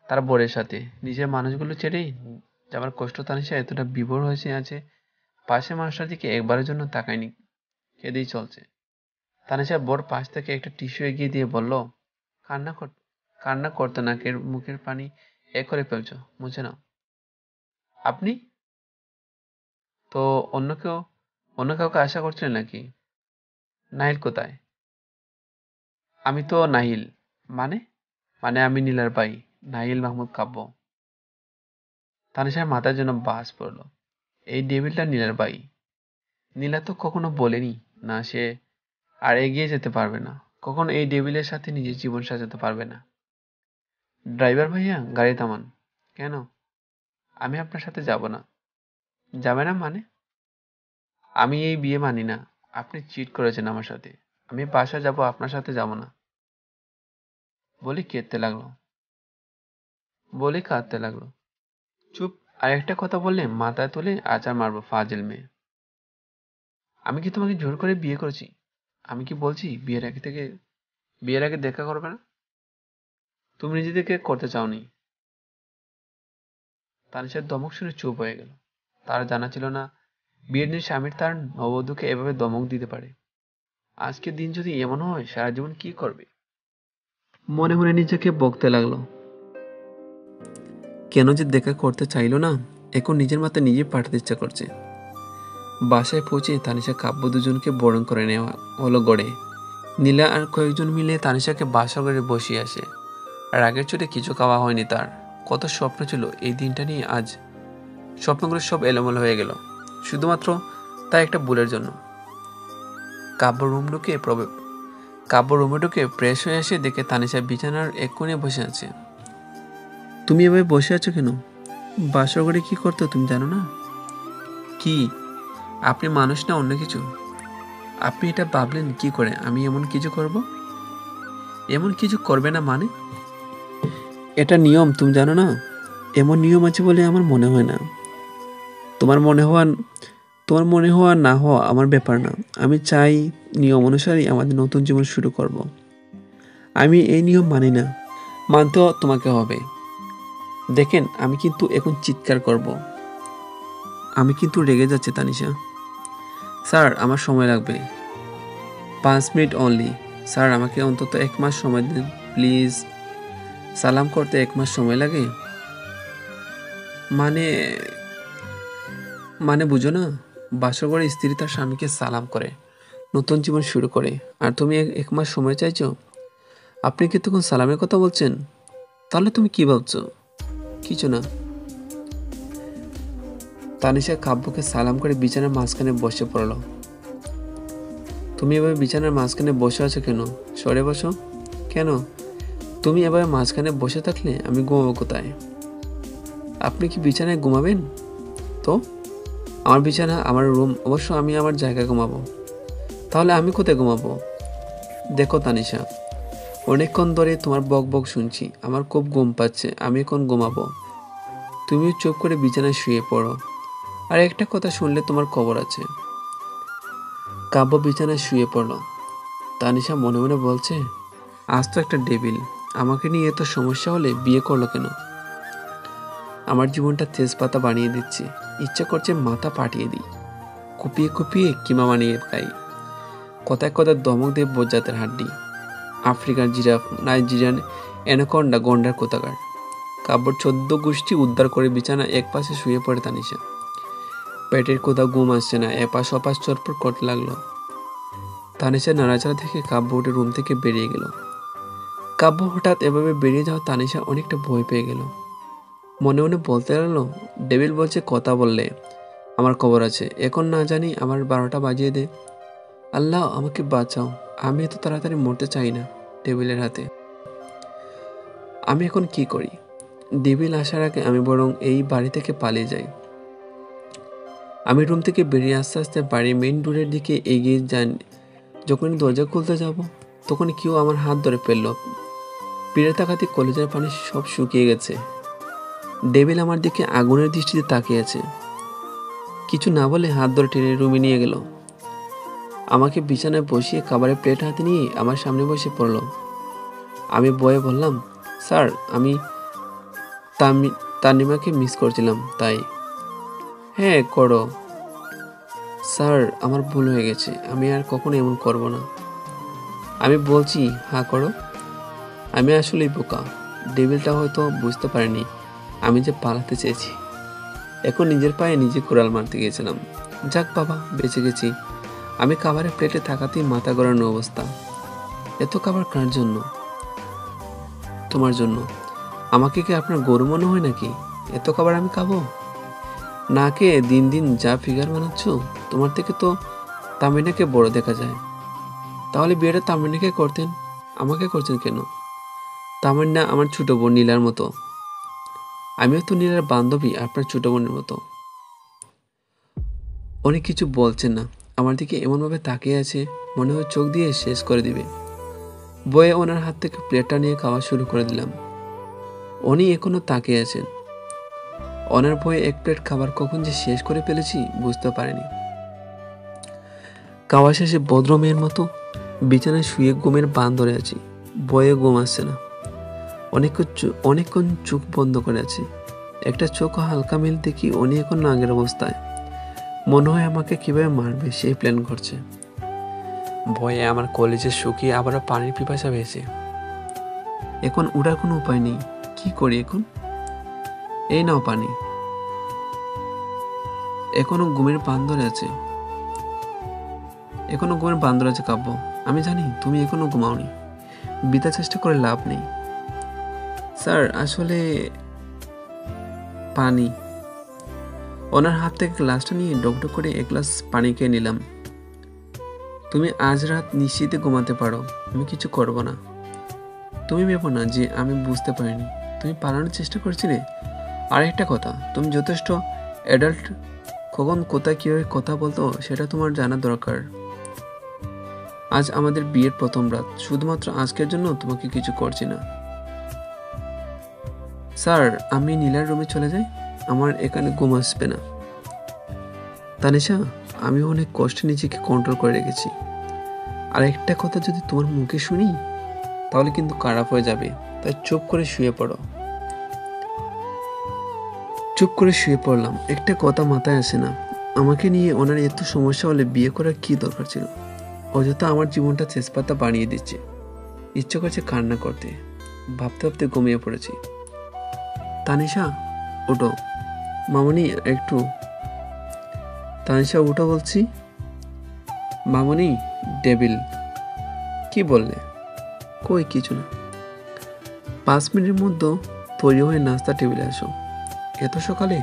তার বরের সাথে। নিজের মানুষগুলো ছেড়েই যাবার কষ্ট তানিশা এতটা বিভোর হয়েছে আছে, পাশে মানুষটার দিকে একবারের জন্য তাকায়নি, কেঁদেই চলছে। তানিশা বর পাশ থেকে একটা টিস্যু এগিয়ে দিয়ে বলল, কান্না কর কান্না করতে না, মুখের পানি এক করে ফেলছো, মুছে নাও। আপনি তো অন্য কাউকে আশা করছিলেন নাকি? নাহিল কোথায়? আমি তো নাহিল। মানে? মানে আমি নীলার ভাই, নাহিল মাহমুদ কাব্য। তানিশার মাথায় যেন বাজ পড়ল। এই ডেভিলটা নীলার ভাই। নীলা তো কখনো বলেনি না সে আর এগিয়ে যেতে পারবে না, কখনো এই ডেভিলের সাথে নিজের জীবন সাজাতে পারবে না। ড্রাইভার ভাইয়া, গাড়ি থামান। কেন? আমি আপনার সাথে যাব না। যাবে না মানে? আমি এই বিয়ে মানি না। আপনি চিট করেছেন আমার সাথে। আমি বাসা যাব, আপনার সাথে যাব না। বলি কেঁদতে লাগলো। বলি কাঁদতে লাগলো। চুপ। আর একটা কথা বললে মাথায় তুলে আচার মারবো, ফাজিল মেয়ে। আমি কি তোমাকে জোর করে বিয়ে করেছি? আমি কি বলছি বিয়ের আগে দেখা করবে না? তুমি নিজে থেকে করতে চাওনি। তানিশার ধমক শুনে চুপ হয়ে গেল। তার জানা ছিল না বিয়ের দিন স্বামীর তার নববধূকে এভাবে ধমক দিতে পারে। আজকের দিন যদি এমন হয়, সারা জীবন কি করবে? মনে মনে নিজেকে বকতে লাগলো। কেন যে দেখা করতে চাইলো না, এখন নিজের মাথায় নিজে পাঠাতে ইচ্ছা করছে। বাসায় পৌঁছে তানিশা কাব্য দুজনকে বরণ করে নেওয়া হলো গড়ে। নীলা আর কয়েকজন মিলে তানিশাকে বাসা ঘরে বসিয়ে আসে। আর আগের চোটে কিছু খাওয়া হয়নি তার। কত স্বপ্ন ছিল এই দিনটা নিয়ে, আজ স্বপ্নগুলো সব এলোমেলো হয়ে গেল শুধুমাত্র তার একটা ভুলের জন্য। কাব্য রুমে ঢুকে ফ্রেশ হয়ে এসে দেখে তানিশা বিছানার এক কোণে বসে আছে। তুমি এভাবে বসে আছো কেন? বাসর ঘরে কি করতে তুমি জানো না? কি? আপনি মানুষ না অন্য কিছু? আপনি এটা ভাবলেন কি করে আমি এমন কিছু করব? এমন কিছু করবে না মানে? এটা নিয়ম, তুমি জানো না? এমন নিয়ম আছে বলে আমার মনে হয় না। তোমার মনে হওয়া না হওয়া আমার ব্যাপার না। আমি চাই নিয়ম অনুসারেই আমাদের নতুন জীবন শুরু করব। আমি এই নিয়ম মানি না। মানতেও তোমাকে হবে। দেখেন, আমি কিন্তু এখন চিৎকার করব। আমি কিন্তু রেগে যাচ্ছি তানিশা। স্যার, আমার সময় লাগবে। 5 মিনিট অনলি। স্যার, আমাকে অন্তত 1 মাস সময় দিন প্লিজ। সালাম করতে 1 মাস সময় লাগে? মানে মানে বুঝো না? বাসর ঘরে স্ত্রী তার স্বামীকে সালাম করে নতুন জীবন শুরু করে, আর তুমি 1 মাস সময় চাইছো? আপনি কি তখন সালামের কথা বলছেন? তাহলে তুমি কি ভাবছো? কিছু না। তানিশা কাব্যকে সালাম করে বিছানার মাঝখানে বসে পড়ল। তুমি এভাবে বিছানার মাঝখানে বসে আছো কেন? সরে বসো। কেন? তুমি এভাবে মাঝখানে বসে থাকলে আমি ঘুমাবো কোথায়? আপনি কি বিছানায় ঘুমাবেন? তো আমার বিছানা, আমার রুম, অবশ্য আমি আমার জায়গায় ঘুমাবো। তাহলে আমি কোথায় ঘুমাবো? দেখো তানিশা, অনেকক্ষণ ধরে তোমার বক বক শুনছি, আমার খুব ঘুম পাচ্ছে, আমি এখন ঘুমাবো। তুমি চুপ করে বিছানায় শুয়ে পড়ো। আর একটা কথা শুনলে তোমার খবর আছে। কাব্য বিছানায় শুয়ে পড়ল। তানিশা মনে মনে বলছে, আজ তো একটা ডেবিল আমাকে নিয়ে এত সমস্যা হলে বিয়ে করলো কেন? আমার জীবনটা তেজপাতা বানিয়ে দিচ্ছে। ইচ্ছা করছে মাথা পাঠিয়ে দিই, কুপিয়ে কুপিয়ে কিমা বানিয়ে খাই। কথায় কথায় দমক দিয়ে বজ্জাতের হাড্ডি, আফ্রিকার জিরাফ, নাইজেরিয়ান অ্যানাকোন্ডা, গন্ডার কোথাকার। কাব্যর 14 গোষ্ঠী উদ্ধার করে বিছানা এক পাশে শুয়ে পড়ে তানিশা। পেটের কোথাও ঘুম আসছে না, এপাশ ওপাশ চটপট করতে লাগলো। তানিশার নাড়াচাড়া থেকে কাব্য উঠে রুম থেকে বেরিয়ে গেল। কাব্য হঠাৎ এভাবে বেরিয়ে যাওয়া তানিশা অনেকটা ভয় পেয়ে গেল। মনে মনে বলতে লাগলো, ডেভিল বলছে কথা বললে আমার খবর আছে, এখন না জানি আমার 12টা বাজিয়ে দে। আল্লাহ আমাকে বাঁচাও, আমি এত তাড়াতাড়ি মরতে চাই না ডেভিলের হাতে। আমি এখন কি করি? ডেভিল আসার আগে আমি বরং এই বাড়ি থেকে পালিয়ে যাই। আমি রুম থেকে বেরিয়ে আস্তে আস্তে বাড়ির মেইন ডোরের দিকে এগিয়ে যান। যখনই দরজা খুলতে যাব, তখনই কেউ আমার হাত ধরে ফেললো। পিড়ে তাকাতে কলেজের পানি সব শুকিয়ে গেছে। ডেভিল আমার দিকে আগুনের দৃষ্টিতে তাকিয়ে আছে। কিছু না বলে হাত ধরে টেনে রুমে নিয়ে গেল। আমাকে বিছানায় বসিয়ে খাবারের প্লেট হাতে নিয়ে আমার সামনে বসে পড়ল। আমি ভয়ে বললাম, স্যার, আমি তানিমাকে মিস করছিলাম তাই। হ্যাঁ করো। স্যার, আমার ভুল হয়ে গেছে, আমি আর কখনো এমন করব না। আমি বলছি হ্যাঁ করো। আমি আসলেই বোকা। ডেভিলটা হয়তো বুঝতে পারেনি আমি যে পালাতে চেয়েছি। এখন নিজের পায়ে নিজে কুড়াল মারতে গিয়েছিলাম। যাক বাবা, বেঁচে গেছি। আমি খাবারের প্লেটে থাকাতেই মাথা গড়ানো অবস্থা। এত খাবার কার জন্য? তোমার জন্য। আমাকে কি আপনার গরু মনে হয় নাকি? এত খাবার আমি খাবো? না খেয়ে দিন দিন যা ফিগার বানাচ্ছ, তোমার থেকে তো তামিনাকে বড় দেখা যায়। তাহলে বিয়েটা তামিনাকে করতেন, আমাকে করছেন কেন? তামিনা আমার ছোট বোন নীলার মতো। আমিও তো নীলার বান্ধবী, আপনার ছোট বোনের মতো। অনেক কিছু বলছেন না, আমার দিকে এমনভাবে তাকিয়ে আছে মনে হয় চোখ দিয়ে শেষ করে দিবে। বয়ে ওনার হাত থেকে প্লেটটা নিয়ে খাওয়া শুরু করে দিলাম। উনি এখনো তাকিয়ে আছেন। ওনার ভয়ে এক প্লেট খাবার কখন যে শেষ করে ফেলেছি বুঝতে পারিনি। খাওয়া শেষে ভদ্র মেয়ের মতো বিছানায় শুয়ে ঘুমের বান ধরে আছি। ভয়ে ঘুম আসছে না। অনেকক্ষণ চোখ বন্ধ করে আছি। একটা চোখ হালকা মিল দেখি উনি এখন আগের অবস্থায়। মনে হয় আমাকে কিভাবে মারবে সেই প্ল্যান করছে। ভয়ে আমার কলেজে শুকিয়ে আবারও পানির পিপাসা পেয়েছে। এখন উঠার কোনো উপায় নেই। কি করি এখন? এই নাও পানি। এখনো ঘুমের বান্দর আছে। কাব্য। আমি জানি তুমি এখনো ঘুমাওনি। বিতা চেষ্টা করে লাভ নেই। স্যার, আসলে পানি। ওনার হাত থেকে গ্লাসটা নিয়ে ডকডক করে এক গ্লাস পানি খেয়ে নিলাম। তুমি আজ রাত নিশ্চিন্তে ঘুমাতে পারো, আমি কিছু করব না। তুমি ভেবো না যে আমি বুঝতে পারিনি। তুমি পালানোর চেষ্টা করছিলে। আর একটা কথা, তুমি যথেষ্ট অ্যাডাল্ট। কখন কোথায় কীভাবে কথা বলতো সেটা তোমার জানা দরকার। আজ আমাদের বিয়ের প্রথম রাত। শুধুমাত্র আজকের জন্য তোমাকে কিছু করছি না। স্যার, আমি নীলার রুমে চলে যাই। আমার এখানে ঘুম আসবে না। তানিশা, আমি অনেক কষ্টে নিজেকে কন্ট্রোল করে রেখেছি। আর একটা কথা যদি তোমার মুখে শুনি তাহলে কিন্তু খারাপ হয়ে যাবে। তাই চুপ করে শুয়ে পড়ো। চুপ করে শুয়ে পড়লাম। একটা কথা মাথায় আসে না, আমাকে নিয়ে ওনার এত সমস্যা হলে বিয়ে করার কি দরকার ছিল? অযথা আমার জীবনটা তেজপাতা বানিয়ে দিচ্ছে। ইচ্ছে করছে কান্না করতে। ভাবতে ভাবতে ঘুমিয়ে পড়েছি। তানিশা, ওঠো। মামনি, একটু। তানিশা, উঠো বলছি। মামনি, ডেভিল। কি বললে? কই কিছু না। 5 মিনিটের মধ্যে তৈরি হয়ে নাস্তা টেবিলে আসো। এত সকালে?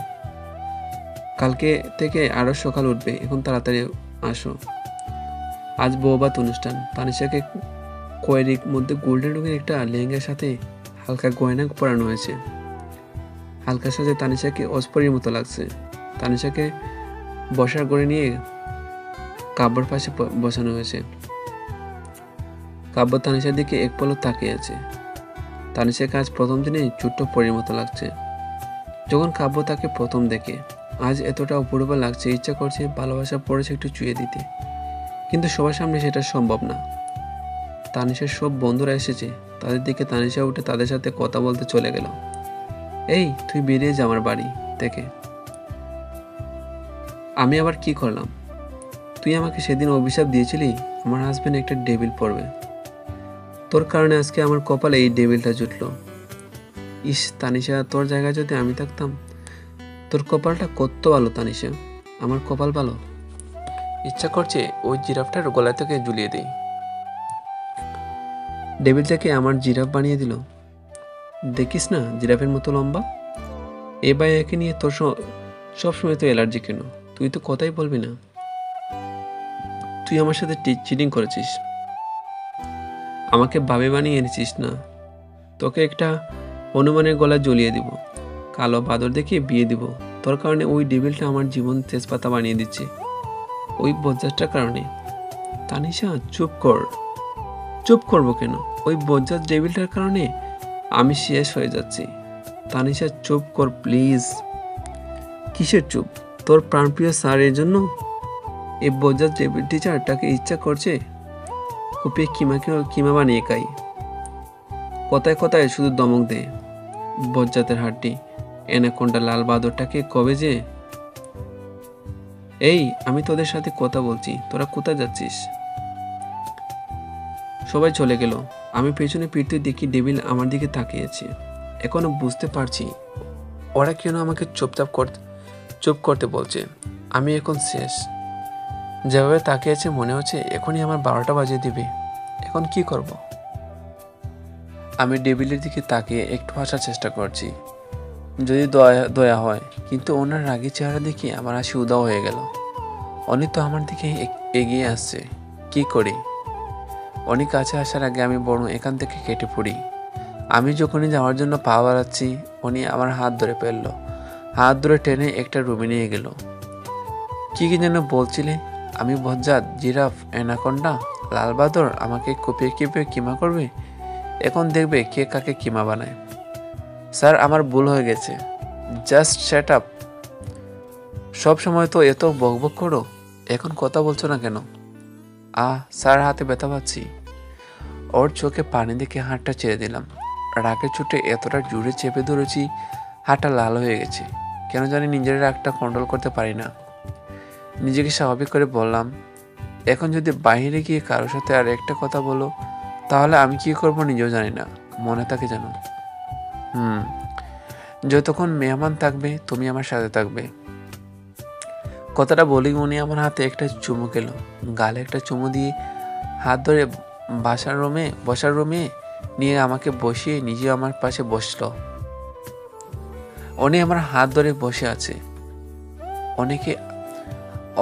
কালকে থেকে আরো সকাল উঠবে, এখন তাড়াতাড়ি আসো। আজ বৌভাত অনুষ্ঠান। তানিশাকে কোয়েরির মধ্যে গোল্ডেন রঙের একটা লেহেঙ্গার সাথে হালকা গয়না পরানো হয়েছে। হালকা সাজে তানিশাকে অস্পরির মতো লাগছে। তানিশাকে বসার ঘরে নিয়ে কাব্যর পাশে বসানো হয়েছে। কাব্য তানিশার দিকে এক পলক তাকিয়ে আছে। তানিশাকে আজ প্রথম দিনেই ছোট্ট পরীর মতো লাগছে। যখন কাব্য তাকে প্রথম দেখে আজ এতটা অপূর্ব লাগছে, ইচ্ছা করছে ভালোবাসা পড়েছে একটু চুয়ে দিতে, কিন্তু সবার সামনে সেটা সম্ভব না। তানিশার সব বন্ধুরা এসেছে। তাদের দিকে তানিশা উঠে তাদের সাথে কথা বলতে চলে গেল। এই, তুই বেরিয়ে যা আমার বাড়ি থেকে। আমি আবার কি করলাম? তুই আমাকে সেদিন অভিশাপ দিয়েছিলি আমার হাজবেন্ড একটা ডেভিল পড়বে। তোর কারণে আজকে আমার কপালে এই ডেভিলটা জুটলো। ইস তানিশা, তোর জায়গায় যদি আমি থাকতাম। তোর কপালটা কত ভালো তানিশা। আমার কপাল ভালো। ইচ্ছা করছে ওই জিরাফটার গলা থেকে ঝুলিয়ে দেই। ডেভিলটাকে আমার জিরাফ বানিয়ে দিল। দেখিস না জিরাফের মতো লম্বা। এ ভাই, একে নিয়ে তোর সবসময় তো অ্যালার্জি কেন? তুই তো কথাই বলবি না। তুই আমার সাথে চিটিং করেছিস। আমাকে ভাবে বানিয়ে এনেছিস না। তোকে একটা হনুমানের গলা জ্বলিয়ে দিব। কালো বাদর দেখে বিয়ে দিব। তোর কারণে ওই ডেভিলটা আমার জীবন তেজপাতা বানিয়ে দিচ্ছে। ওই বজ্জাতটার কারণে। তানিশা, চুপ কর। চুপ করবো কেন? ওই বজ্জাত ডেভিলটার কারণে আমি শেষ হয়ে যাচ্ছি। তানিশা, চুপ কর প্লিজ। কিসের চুপ? তোর প্রাণপ্রিয় স্যার এর জন্য এই বজ্জাত ডেভিল টিচারটাকে ইচ্ছা করছে কুপিয়ে কিমা বানিয়ে খাই। কথায় কথায় শুধু দমক দে। বজ্জাতের হাড্ডি অ্যানাকোন্ডা লাল বাদরটাকে কবে যে। এই, আমি তোদের সাথে কথা বলছি, তোরা কোথায় যাচ্ছিস? সবাই চলে গেল। আমি পেছনে ফিরতে দেখি ডেভিল আমার দিকে তাকিয়েছে। এখনো বুঝতে পারছি ওরা কেন আমাকে চুপচাপ চুপ করতে বলছে। আমি এখন শেষ। যেভাবে তাকিয়েছে মনে হচ্ছে এখনই আমার 12টা বাজিয়ে দিবে। এখন কি করব? আমি টেবিলের দিকে তাকিয়ে একটু হাসার চেষ্টা করছি, যদি দয়া হয়, কিন্তু ওনার রাগী চেহারা দেখে আমার হাসি উদাও হয়ে গেল। উনি তো আমার দিকে এগিয়ে আসছে। কি করি? উনি কাছে আসার আগে আমি বরং এখান থেকে কেটে পড়ি। আমি যখনই যাওয়ার জন্য পা বাড়াচ্ছি, উনি আমার হাত ধরে ফেলল। হাত ধরে টেনে একটা রুমে নিয়ে গেল। কি যেন বলছিলে? আমি বজ্জাত, জিরাফ, অ্যানাকোন্ডা, লাল বাদর আমাকে কুপিয়ে কুপিয়ে কিমা করবে। এখন দেখবে কে কাকে কিমা বানায়। স্যার, আমার ভুল হয়ে গেছে। Just shut up. সব সময় তো এত বকবক করো, এখন কথা বলছো না কেন? স্যার, হাতে ব্যথা পাচ্ছি। ওর চোখে পানি দেখে হাতটা ছেড়ে দিলাম। রাগে ছুটে এতটা জোরে চেপে ধরেছি, হাতটা লাল হয়ে গেছে। কেন জানি নিজের রাগটা কন্ট্রোল করতে পারি না। নিজেকে স্বাভাবিক করে বললাম, এখন যদি বাইরে গিয়ে কারোর সাথে আর একটা কথা বলো, তাহলে আমি কি করব নিজেও জানি না। মনে থাকে যেন। যতক্ষণ মেহমান থাকবে তুমি আমার সাথে থাকবে। কথাটা বলেই উনি আমার হাতে একটা চুমু খেলো। গালে একটা চুমু দিয়ে হাত ধরে বসার রুমে নিয়ে আমাকে বসিয়ে নিজে আমার পাশে বসলো। উনি আমার হাত ধরে বসে আছে।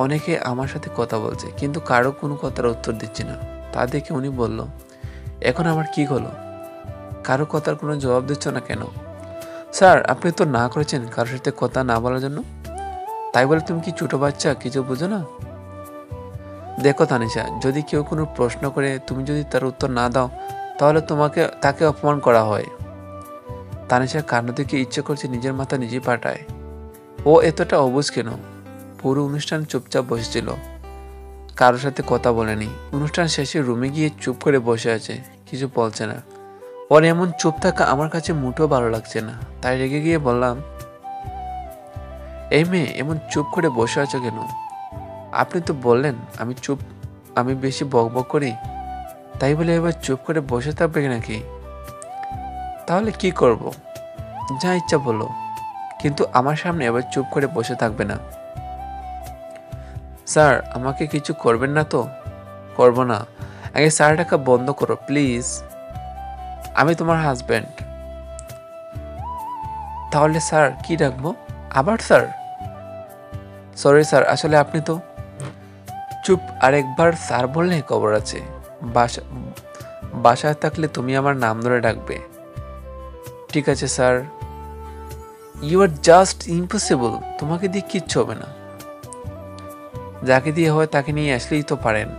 অনেকে আমার সাথে কথা বলছে, কিন্তু কারো কোনো কথার উত্তর দিচ্ছে না। তা দেখে উনি বলল, এখন আমার কি হলো? কারো কথার কোনো জবাব দিচ্ছ না কেন? স্যার, আপনি তো না করেছেন কারোর সাথে কথা না বলার জন্য। তাই বলে তুমি কি ছোট বাচ্চা, কিছু বুঝো না? দেখো তানিশা, যদি কেউ কোনো প্রশ্ন করে তুমি যদি তার উত্তর না দাও, তাহলে তাকে অপমান করা হয়। তানিশার কান্ড দেখে ইচ্ছে করছে নিজের মাথা নিজে পাঠায়। ও এতটা অবুঝ কেন? পুরো অনুষ্ঠান চুপচাপ বসেছিল, কারোর সাথে কথা বলেনি। অনুষ্ঠান শেষে রুমে গিয়ে চুপ করে বসে আছে, কিছু বলছে না। ওর এমন চুপ থাকা আমার কাছে মোটেও ভালো লাগছে না। তাই রেগে গিয়ে বললাম, এই মেয়ে, এমন চুপ করে বসে আছো কেন? আপনি তো বললেন আমি বেশি বকবক করি, তাই বলে এবার চুপ করে বসে থাকবে নাকি? তাহলে কি করব? যা ইচ্ছা বলো, কিন্তু আমার সামনে এবার চুপ করে বসে থাকবে না। স্যার, আমাকে কিছু করবেন না তো? করব না। আগে স্যার ডাকা বন্ধ করো প্লিজ। আমি তোমার হাজব্যান্ড। তাহলে স্যার কি ডাকবো? আবার স্যার? সরি স্যার, আসলে আপনি তো। চুপ। আরেকবার স্যার বললে খবর আছে। বাসায় থাকলে তুমি আমার নাম ধরে ডাকবে। ঠিক আছে sir. You are just impossible. তোমাকে দিয়ে কিচ্ছু হবে না। যাকে দিয়ে হয় তাকে নিয়ে আসলেই তো পারেন।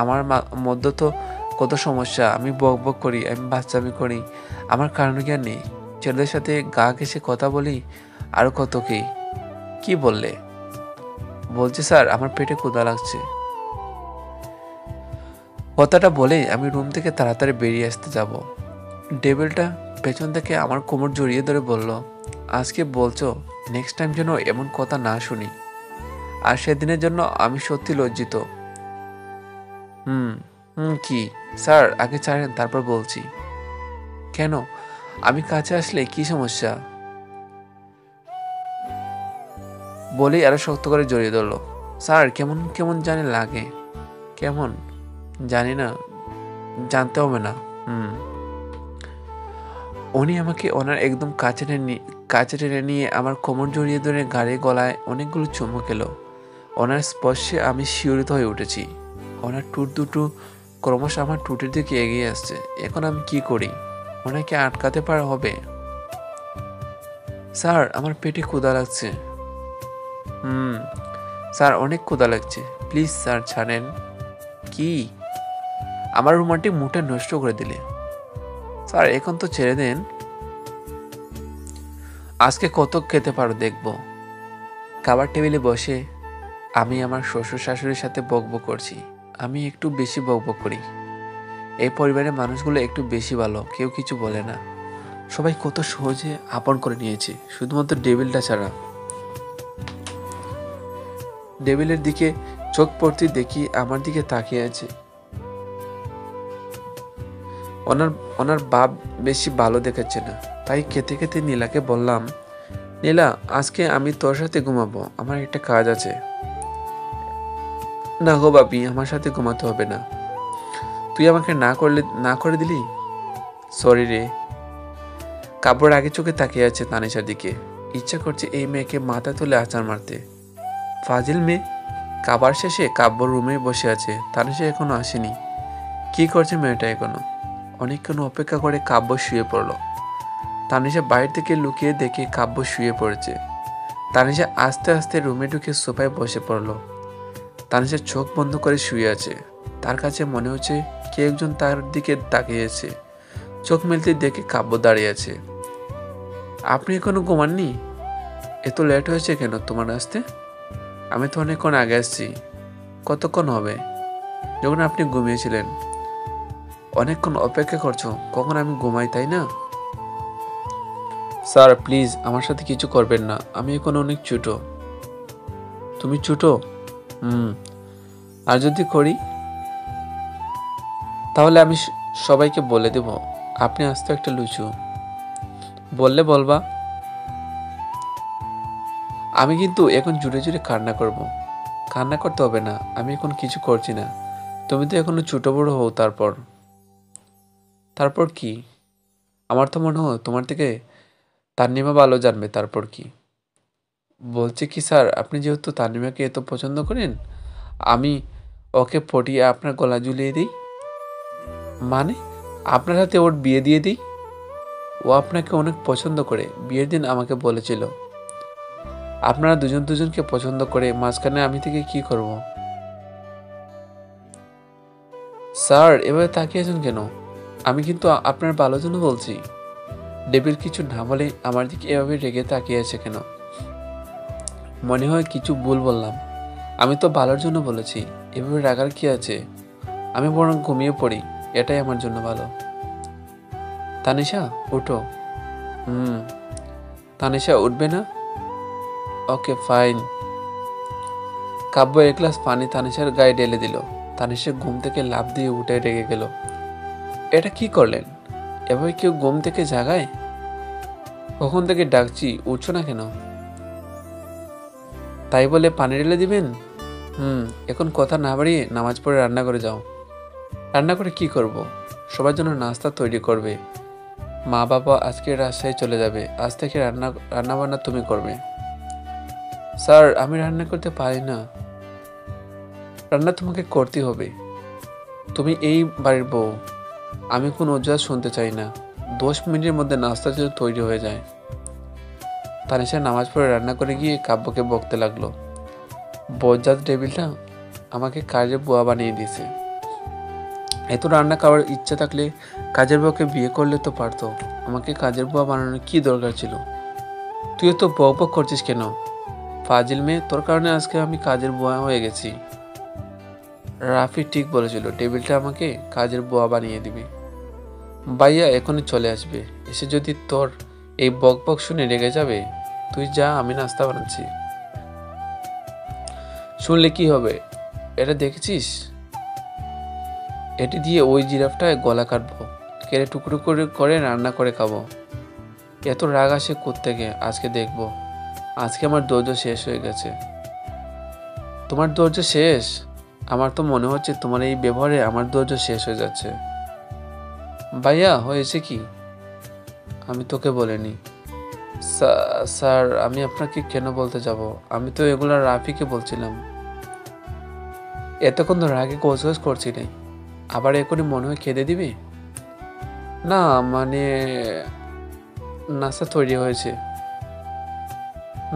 আমার মধ্যে তো কত সমস্যা। আমি বক করি, আমি বাচ্চামি করি, আমার কারণ জ্ঞান নেই। ছেলেদের সাথে গা ঘেঁষে কথা বলি, আর কত কি বললে? বলছি স্যার, আমার পেটে ক্ষুধা লাগছে। কথাটা বলেই আমি রুম থেকে তাড়াতাড়ি বেরিয়ে আসতে যাব। টেবিলটা পেছন থেকে আমার কোমর জড়িয়ে ধরে বলল, আজকে বলছো, নেক্সট টাইম যেন এমন কথা না শুনি। আর সেদিনের জন্য আমি সত্যি লজ্জিত। কি? স্যার, আগে ছাড়েন, তারপর বলছি। কেন? আমি কাছে আসলে কি সমস্যা? বলেই আরো শক্ত করে জড়িয়ে ধরলো। স্যার, কেমন কেমন জানি লাগে। কেমন জানি না, জানতে হবে না। উনি আমাকে ওনার একদম কাছে টেনে নিয়ে আমার কোমর জড়িয়ে ধরে গাড়ি গলায় অনেকগুলো চুমু খেলো। ওনার স্পর্শে আমি শিহরিত হয়ে উঠেছি। ওনার ঠোঁট দুটো ক্রমশ আমার ঠোঁটের দিকে এগিয়ে আসছে। এখন আমি কি করি? ওনাকে আটকাতে পারা হবে? স্যার, আমার পেটে ক্ষুধা লাগছে। স্যার, অনেক ক্ষুধা লাগছে। প্লিজ স্যার, ছাড়েন। কি? আমার রোমান্টিক মুডটা নষ্ট করে দিলে। স্যার, এখন তো ছেড়ে দেন। আজকে কত খেতে পারো দেখবো। খাবার টেবিলে বসে আমি আমার শ্বশুর শাশুড়ির সাথে বকবক করছি। আমি একটু বেশি বকবক করি। এই পরিবারের মানুষগুলো একটু বেশি ভালো, কেউ কিছু বলে না। সবাই কত সহজে আপন করে নিয়েছে, শুধুমাত্র ডেভিলটা ছাড়া। ডেভিলের দিকে চোখ পড়তে দেখি আমার দিকে তাকিয়ে আছে। ওনার বাপ বেশি ভালো দেখাচ্ছে না। তাই খেতে খেতে নীলাকে বললাম, নীলা, আজকে আমি তোর সাথে ঘুমাবো, আমার একটা কাজ আছে। না গো বাপি, আমার সাথে ঘুমাতে হবে না। তুই আমাকে না করে দিলি। সরি রে। কাব্যর আগে চোখে তাকিয়ে আছে তানিশার দিকে। ইচ্ছা করছে এই মেয়েকে মাথা তুলে আছাড় মারতে। ফাজিল মেয়ে। খাবার শেষে কাব্য রুমে বসে আছে। তানিশা এখনো আসেনি। কি করছে মেয়েটা এখনো? অনেকক্ষণ অপেক্ষা করে কাব্য শুয়ে পড়ল। তানিশা বাইরে থেকে লুকিয়ে দেখে কাব্য শুয়ে পড়েছে। তানিশা আস্তে আস্তে রুমে ঢুকে সোফায় বসে পড়ল। তানিশা চোখ বন্ধ করে শুয়ে আছে। তার কাছে মনে হচ্ছে কে একজন তার দিকে তাকিয়েছে। চোখ মেলতে দেখে কাব্য দাঁড়িয়ে আছে। আপনি এখনো ঘুমাননি? এত লেট হয়েছে কেন তোমার আসতে? আমি তো অনেকক্ষণ আগে আসছি। কতক্ষণ হবে? যখন আপনি ঘুমিয়েছিলেন। অনেকক্ষণ অপেক্ষা করছো কখন আমি ঘুমাই, তাই না? স্যার প্লিজ আমার সাথে কিছু করবেন না, আমি এখন অনেক ছোট। তুমি ছোট? আর যদি করি তাহলে আমি সবাইকে বলে দেব আপনি আস্ত একটা লুচু। বললে বলবা। আমি কিন্তু এখন জুড়ে জুড়ে কান্না করব। কান্না করতে হবে না, আমি এখন কিছু করছি না। তুমি তো এখনো ছোট বড় হও। তারপর তারপর কি? আমার তো মনে হয় তোমার থেকে তান্নিমা ভালো জানবে তারপর কি। বলছে কি স্যার, আপনি যেহেতু তান্নিমাকে এত পছন্দ করেন, আমি ওকে পটিয়ে আপনার গলা ঝুলিয়ে দিই। মানে আপনার হাতে ওর বিয়ে দিয়ে দিই। ও আপনাকে অনেক পছন্দ করে, বিয়ের দিন আমাকে বলেছিল। আপনারা দুজন দুজনকে পছন্দ করে মাঝখানে আমি থেকে কি করব? স্যার এভাবে তাকিয়েছেন কেন? আমি কিন্তু আপনার ভালোর জন্য বলছি। ডেভিল কিছু না বলে আমার দিকে এভাবে রেগে তাকিয়ে আছে কেন? মনে হয় কিছু ভুল বললাম। আমি তো ভালোর জন্য বলেছি, এভাবে রাগার কি আছে? আমি বরং ঘুমিয়ে পড়ি, এটাই আমার জন্য ভালো। তানিশা উঠো। তানিশা উঠবে না? Okay fine. কাব্য এক গ্লাস পানি তানিশার গায়ে ঢেলে দিল। তানিশা ঘুম থেকে লাফ দিয়ে উঠে রেগে গেল। এটা কি করলেন? এভাবে কেউ ঘুম থেকে জাগায়? কখন থেকে ডাকছি, উঠছো না কেন? তাই বলে পানি ঢেলে দিবেন? এখন কথা না বাড়িয়ে নামাজ পড়ে রান্না করে যাও। রান্না করে কি করব? সবার জন্য নাস্তা তৈরি করবে। মা বাবা আজকে রাজশাহী চলে যাবে, আজ থেকে রান্না বান্না তুমি করবে। স্যার আমি রান্না করতে পারি না। রান্না তোমাকে করতে হবে, তুমি এই বাড়ির বউ। আমি কোনো অজুহাত শুনতে চাই না। 10 মিনিটের মধ্যে নাস্তা যদি তৈরি হয়ে যায়। তানিশা নামাজ পড়ে রান্না করে গিয়ে কাব্যকে বকতে লাগলো। বজ্জাত টেবিলটা আমাকে কাজের বুয়া বানিয়ে দিয়েছে। এত রান্না খাওয়ার ইচ্ছা থাকলে কাজের বুয়াকে বিয়ে করলে তো পারতো। আমাকে কাজের বুয়া বানানোর কি দরকার ছিল? তুই তো বক বক করছিস কেন? ফাজিল মেয়ে, তোর কারণে আজকে আমি কাজের বুয়া হয়ে গেছি। রাফি ঠিক বলেছিল, টেবিলটা আমাকে কাজের বুয়া বানিয়ে দিবি। ভাইয়া এখনই চলে আসবে, এসে যদি তোর এই বক বক শুনে রেগে যাবে। তুই যা, আমি নাস্তা বানাচ্ছি। শুনলে কি হবে? এটা দেখেছিস? এটি দিয়ে ওই জিরাফটায় গলা কাটবো, কেটে টুকরো করে করে রান্না করে খাবো। এত রাগ আসে কোত্থেকে? আজকে দেখবো। আজকে আমার ধৈর্য শেষ হয়ে গেছে। তোমার ধৈর্য শেষ? আমার তো মনে হচ্ছে তোমার এই ব্যবহারে আমার ধৈর্য শেষ হয়ে যাচ্ছে। ভাইয়া হয়েছে কি? আমি তোকে বলিনি। স্যার আমি আপনাকে কেন বলতে যাব? আমি তো এগুলা রাফিকে বলছিলাম। এতক্ষণ তো রাগে গোছগাছ করছিলে, আবার এখনই মনে হয় খেতে দিবি? না মানে নাস্তা তৈরি হয়েছে।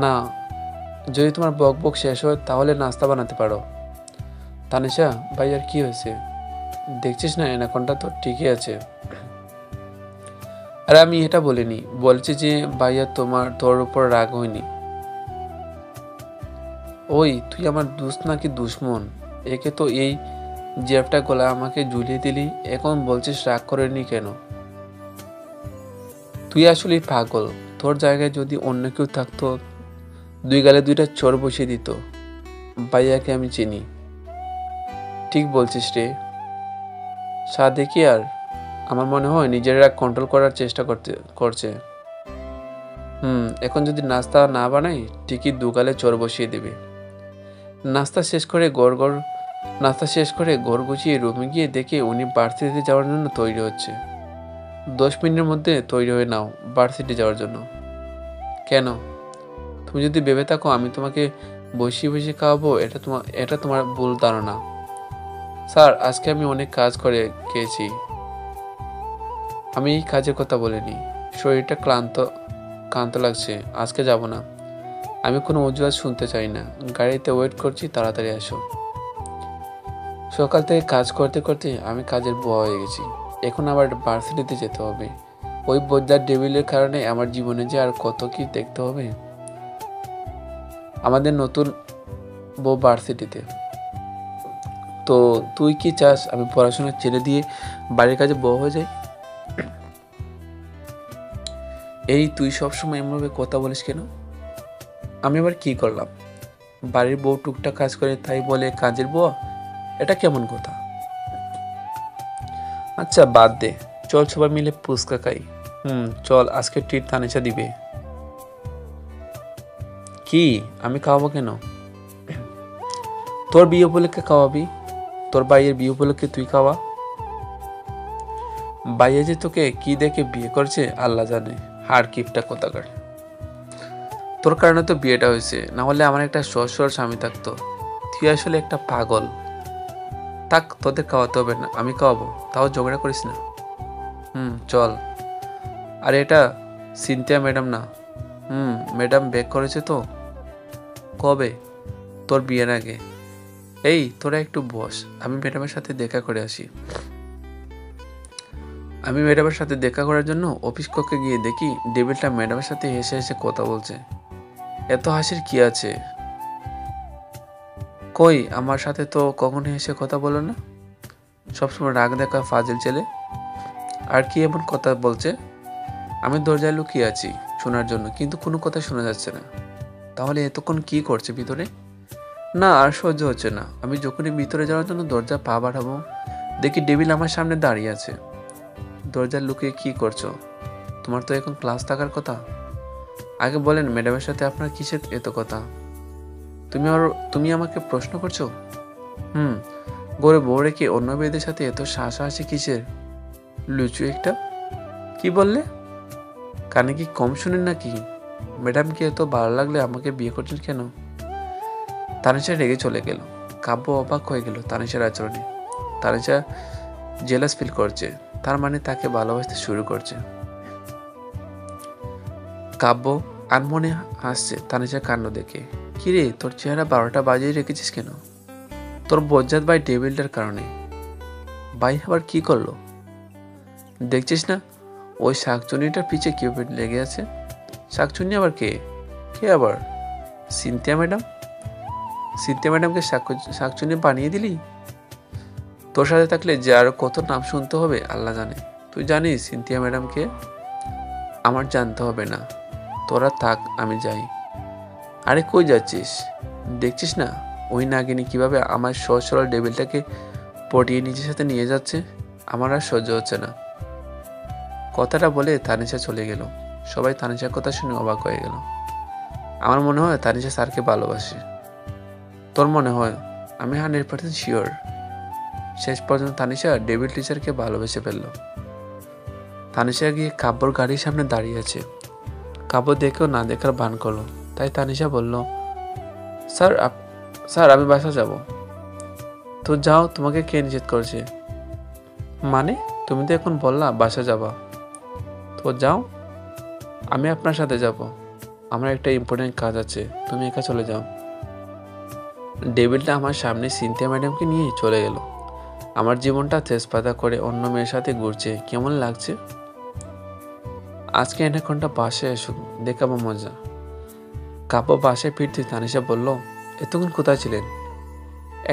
না, যদি তোমার বক বক শেষ হয় তাহলে নাস্তা বানাতে পারো। তানিশা ভাইয়ার কি হয়েছে? দেখছিস না এনাকনটা তো ঠিকই আছে। আর আমি এটা বলিনি, বলছি যে ভাইয়া তোর উপর রাগ হয়নি। ওই তুই আমার দোস্ত নাকি দুশ্মন? একে তো এই জিরাফটা গলা আমাকে ঝুলিয়ে দিলি, এখন বলছিস রাগ করেনি কেন? তুই আসলে পাগল। তোর জায়গায় যদি অন্য কেউ থাকতো, দুই গালে দুইটা চোর বসিয়ে দিত। ভাইয়াকে আমি চিনি। ঠিক বলছিস রে। দেখি আর আমার মনে হয় নিজেরা কন্ট্রোল করার চেষ্টা করছে। এখন যদি নাস্তা না বানাই ঠিকই দুগালে চোর বসিয়ে দেবে। নাস্তা শেষ করে ঘর গুছিয়ে রুমে গিয়ে দেখে উনি ভার্সিটিতে যাওয়ার জন্য তৈরি হচ্ছে। 10 মিনিটের মধ্যে তৈরি হয়ে নাও ভার্সিটি যাওয়ার জন্য। কেন? তুমি যদি ভেবে থাকো আমি তোমাকে বসিয়ে খাওয়াবো, এটা তোমার ভুল ধারণা। স্যার, আজকে আমি অনেক কাজ করে খেয়েছি। আমি এই কাজের কথা বলিনি। শরীরটা ক্লান্ত লাগছে, আজকে যাব না। আমি কোনো অজুহাত শুনতে চাই না। গাড়িতে ওয়েট করছি, তাড়াতাড়ি আসো। সকাল থেকে কাজ করতে করতে আমি কাজের বুয়া হয়ে গেছি। এখন আবার ভার্সিটিতে যেতে হবে। ওই বজ্জার ডেভিলের কারণে আমার জীবনে যে আর কত কি দেখতে হবে। আমাদের নতুন বউ ভার্সিটিতে। তো তুই কি চাস আমি পড়াশোনা ছেড়ে দিয়ে বাড়ির কাজে বউ হয়ে যাই? এই তুই সবসময় এমনভাবে কথা বলিস কেন? আমি আবার কি করলাম? বাড়ির বউ টুকটাক কাজ করে তাই বলে কাজের বউ? এটা কেমন কথা? আচ্ছা বাদ দে, চল সবাই মিলে ফুচকা খাই। চল, আজকে ট্রিট তানিশা দিবে। কি? আমি খাওয়াবো কেন? তোর বিয়ে উপলক্ষে খাওয়াবি। তোর ভাইয়ের বিয়ে উপলক্ষে তুই খাওয়া। ভাইয়া যে তোকে কি দেখে বিয়ে করছে আল্লাহ জানে। হার কিপটা কোথাকার। তোর কারণে তো বিয়েটা হয়েছে, না হলে আমার একটা সরল স্বামী থাকতো। তুই আসলে একটা পাগল। থাক, তোদের খাওয়াতে হবে না, আমি খাওয়াবো। তাও ঝগড়া করিস না। চল। আর এটা সিনথিয়া ম্যাডাম না? ম্যাডাম ব্যাক করেছে তো। কবে? তোর বিয়ের আগে। এই তোরা একটু বস, আমি ম্যাডামের সাথে দেখা করে আসি। আমি ম্যাডামের সাথে দেখা করার জন্য অফিস কক্ষে গিয়ে দেখি ডেভিলটা ম্যাডামের সাথে হেসে হেসে কথা বলছে। এত হাসির কি আছে? কই, আমার সাথে তো কখনো হেসে কথা বলো না। সবসময় রাগ দেখা ফাজিল ছেলে। আর কি এমন কথা বলছে? আমি দরজায় লুকিয়ে আছি শোনার জন্য, কিন্তু কোনো কথা শোনা যাচ্ছে না। তাহলে এতক্ষণ কি করছে ভিতরে? না, আর সহ্য হচ্ছে না। আমি যখনই ভিতরে যাওয়ার জন্য দরজা পা বাড়াবো দেখি ডেভিল আমার সামনে দাঁড়িয়ে আছে। দরজার লুকিয়ে কি করছো? তোমার তো এখন ক্লাস থাকার কথা। আগে বলেন ম্যাডামের সাথে আপনার কিসের এত কথা? তুমি আমাকে প্রশ্ন করছো? ঘরে বউ রেখে অন্য মেয়েদের সাথে এত হাসাহাসি কিসের? লুচু একটা। কি বললে? কানে কি কম শুনেন নাকি? ম্যাডামকে এত ভালো লাগলে আমাকে বিয়ে করছেন কেন? তানিশা রেগে চলে গেল। কাব্য অবাক হয়ে গেল তানিশার আচরণে। তানিশা জেলাস ফিল করছে, তার মানে তাকে ভালোবাসতে শুরু করছে। কাব্য আনমনে হাসছে তানিশার কাণ্ড দেখে। কিরে, তোর চেহারা 12টা বাজিয়ে রেখেছিস কেন? তোর বজ্জাত ভাই টেবিলটার কারণে। ভাই আবার কি করলো? দেখছিস না ওই শাকচুনিটার পিছে কেউ লেগে আছে। শাকচুনি আবার কে? কে আবার? Cynthia madam. সিনথিয়া ম্যাডামকে শাকচুনি বানিয়ে দিলি? তোর সাথে থাকলে যে আরো কত নাম শুনতে হবে আল্লাহ জানে। তুই জানিস সিনথিয়া ম্যাডামকে? আমার জানতে হবে না, তোরা থাক, আমি যাই। আরে কই যাচ্ছিস? দেখছিস না ওই নাগিনী কিভাবে আমার সরল ডেবিলটাকে পটিয়ে নিজের সাথে নিয়ে যাচ্ছে? আমার আর সহ্য হচ্ছে না। কথাটা বলে তানিশা চলে গেল। সবাই তানিশার কথা শুনে অবাক হয়ে গেল। আমার মনে হয় তানিশা স্যারকে ভালোবাসে। তোর মনে হয়? আমি 100% শিওর। শেষ পর্যন্ত তানিশা ডেভিড টিচারকে ভালোবেসে ফেলল। তানিশা গিয়ে কাব্যর গাড়ির সামনে দাঁড়িয়ে আছে। কাব্য দেখেও না দেখার ভান করলো। তাই তানিশা বলল, স্যার আমি বাসা যাব। তো যাও, তোমাকে কে নিষেধ করেছে? মানে তুমি তো এখন বললা বাসা যাবা। তো যাও, আমি আপনার সাথে যাব। আমার একটা ইম্পর্টেন্ট কাজ আছে, তুমি একা চলে যাও। ডেভিলটা আমার সামনে সিনথিয়া ম্যাডামকে নিয়ে চলে গেল। আমার জীবনটা তেজপাতা করে অন্য মেয়ের সাথে ঘুরছে, কেমন লাগছে? আজকে অনেকক্ষণটা বাসায় এসো, দেখাবো মজা। কাব্য বাসায় ফিরতে তানিশা বলল, এতক্ষণ কোথায় ছিলেন?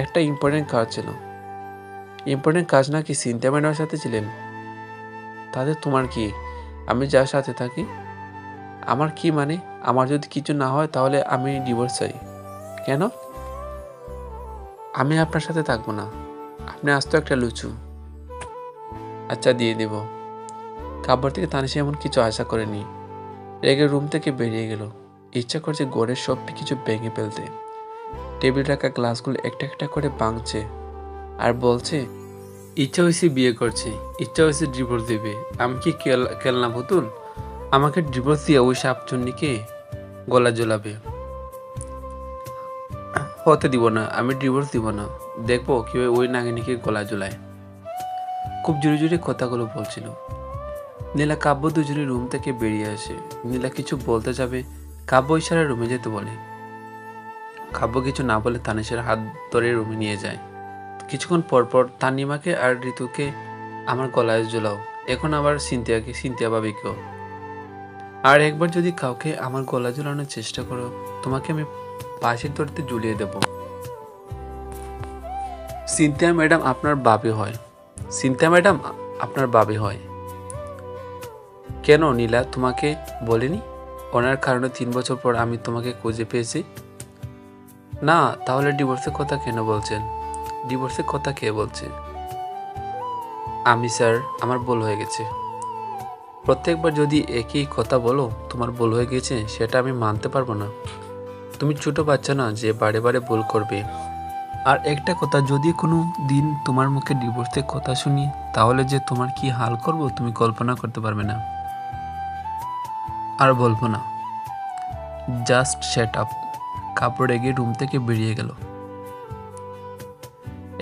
একটা ইম্পর্টেন্ট কাজ ছিল। ইম্পর্টেন্ট কাজ নাকি সিনথিয়া ম্যাডামের সাথে ছিলেন? তাদের তোমার কি? আমি যার সাথে থাকি। আমার কি মানে? আমার যদি কিছু না হয় তাহলে আমি ডিভোর্স চাই। কেন? আমি আপনার সাথে থাকবো না। আপনি আস্ত একটা লুচু। আচ্ছা দিয়ে দেব। কাব্যর থেকে তানিশা এমন কিছু আশা করেনি। রেগে রুম থেকে বেরিয়ে গেল। ইচ্ছা করছে ঘরের সব কিছু ভেঙে ফেলতে। টেবিল রাখা গ্লাসগুলো একটা একটা করে ভাঙছে আর বলছে, ইচ্ছা হয়েছে বিয়ে করছে, ইচ্ছা হয়েছে ডিভোর্স দেবে। আমি কি খেলনা পুতুল? আমাকে ডিভোর্স দিয়ে ওই সাপচুন্নিকে গলা জ্বলাবে। হতে দিব না, আমি ডিভোর্স দিব না। দেখবো কিভাবে ওই নাগিনীকে গলা জ্বলায়। খুব জোরে জোরে কথাগুলো বলছিল। নীলা কাব্য দুজনে রুম থেকে বেরিয়ে আসে। নীলা কিছু বলতে যাবে, কাব্য ইশারায় রুমে যেতে বলে। কাব্য কিছু না বলে তানিশের হাত ধরে রুমে নিয়ে যায়। কিছুক্ষণ পরপর তানিমাকে আর ঋতুকে আমার গলায় ঝোলাও, এখন আবার সিনথিয়া ভাবিকেও। আর একবার যদি কাউকে আমার গলা ঝুলানোর চেষ্টা করো, তোমাকে আমি পাশের দড়িতে ঝুলিয়ে দেব। সিনথিয়া ম্যাডাম আপনার বাবি হয়। সিনথিয়া ম্যাডাম আপনার বাবি হয়। কেন নীলা তোমাকে বলিনি? ওনার কারণে 3 বছর পর আমি তোমাকে খুঁজে পেয়েছি। না, তাহলে ডিভোর্সের কথা কেন বলছেন? ডিভোর্সের কথা কে বলছে? আমি স্যার, আমার ভুল হয়ে গেছে। প্রত্যেকবার যদি একই কথা বলো তোমার ভুল হয়ে গেছে, সেটা আমি মানতে পারবো না। তুমি ছোট বাচ্চা না যে বারে বারে ভুল করবে। আর একটা কথা, যদি কোনো দিন তোমার মুখে ডিভোর্সের কথা শুনি, তাহলে যে তোমার কি হাল করব তুমি কল্পনা করতে পারবে না। আর বলবো না, জাস্ট সেট আপ। কাপড় রেগে রুম থেকে বেরিয়ে গেল।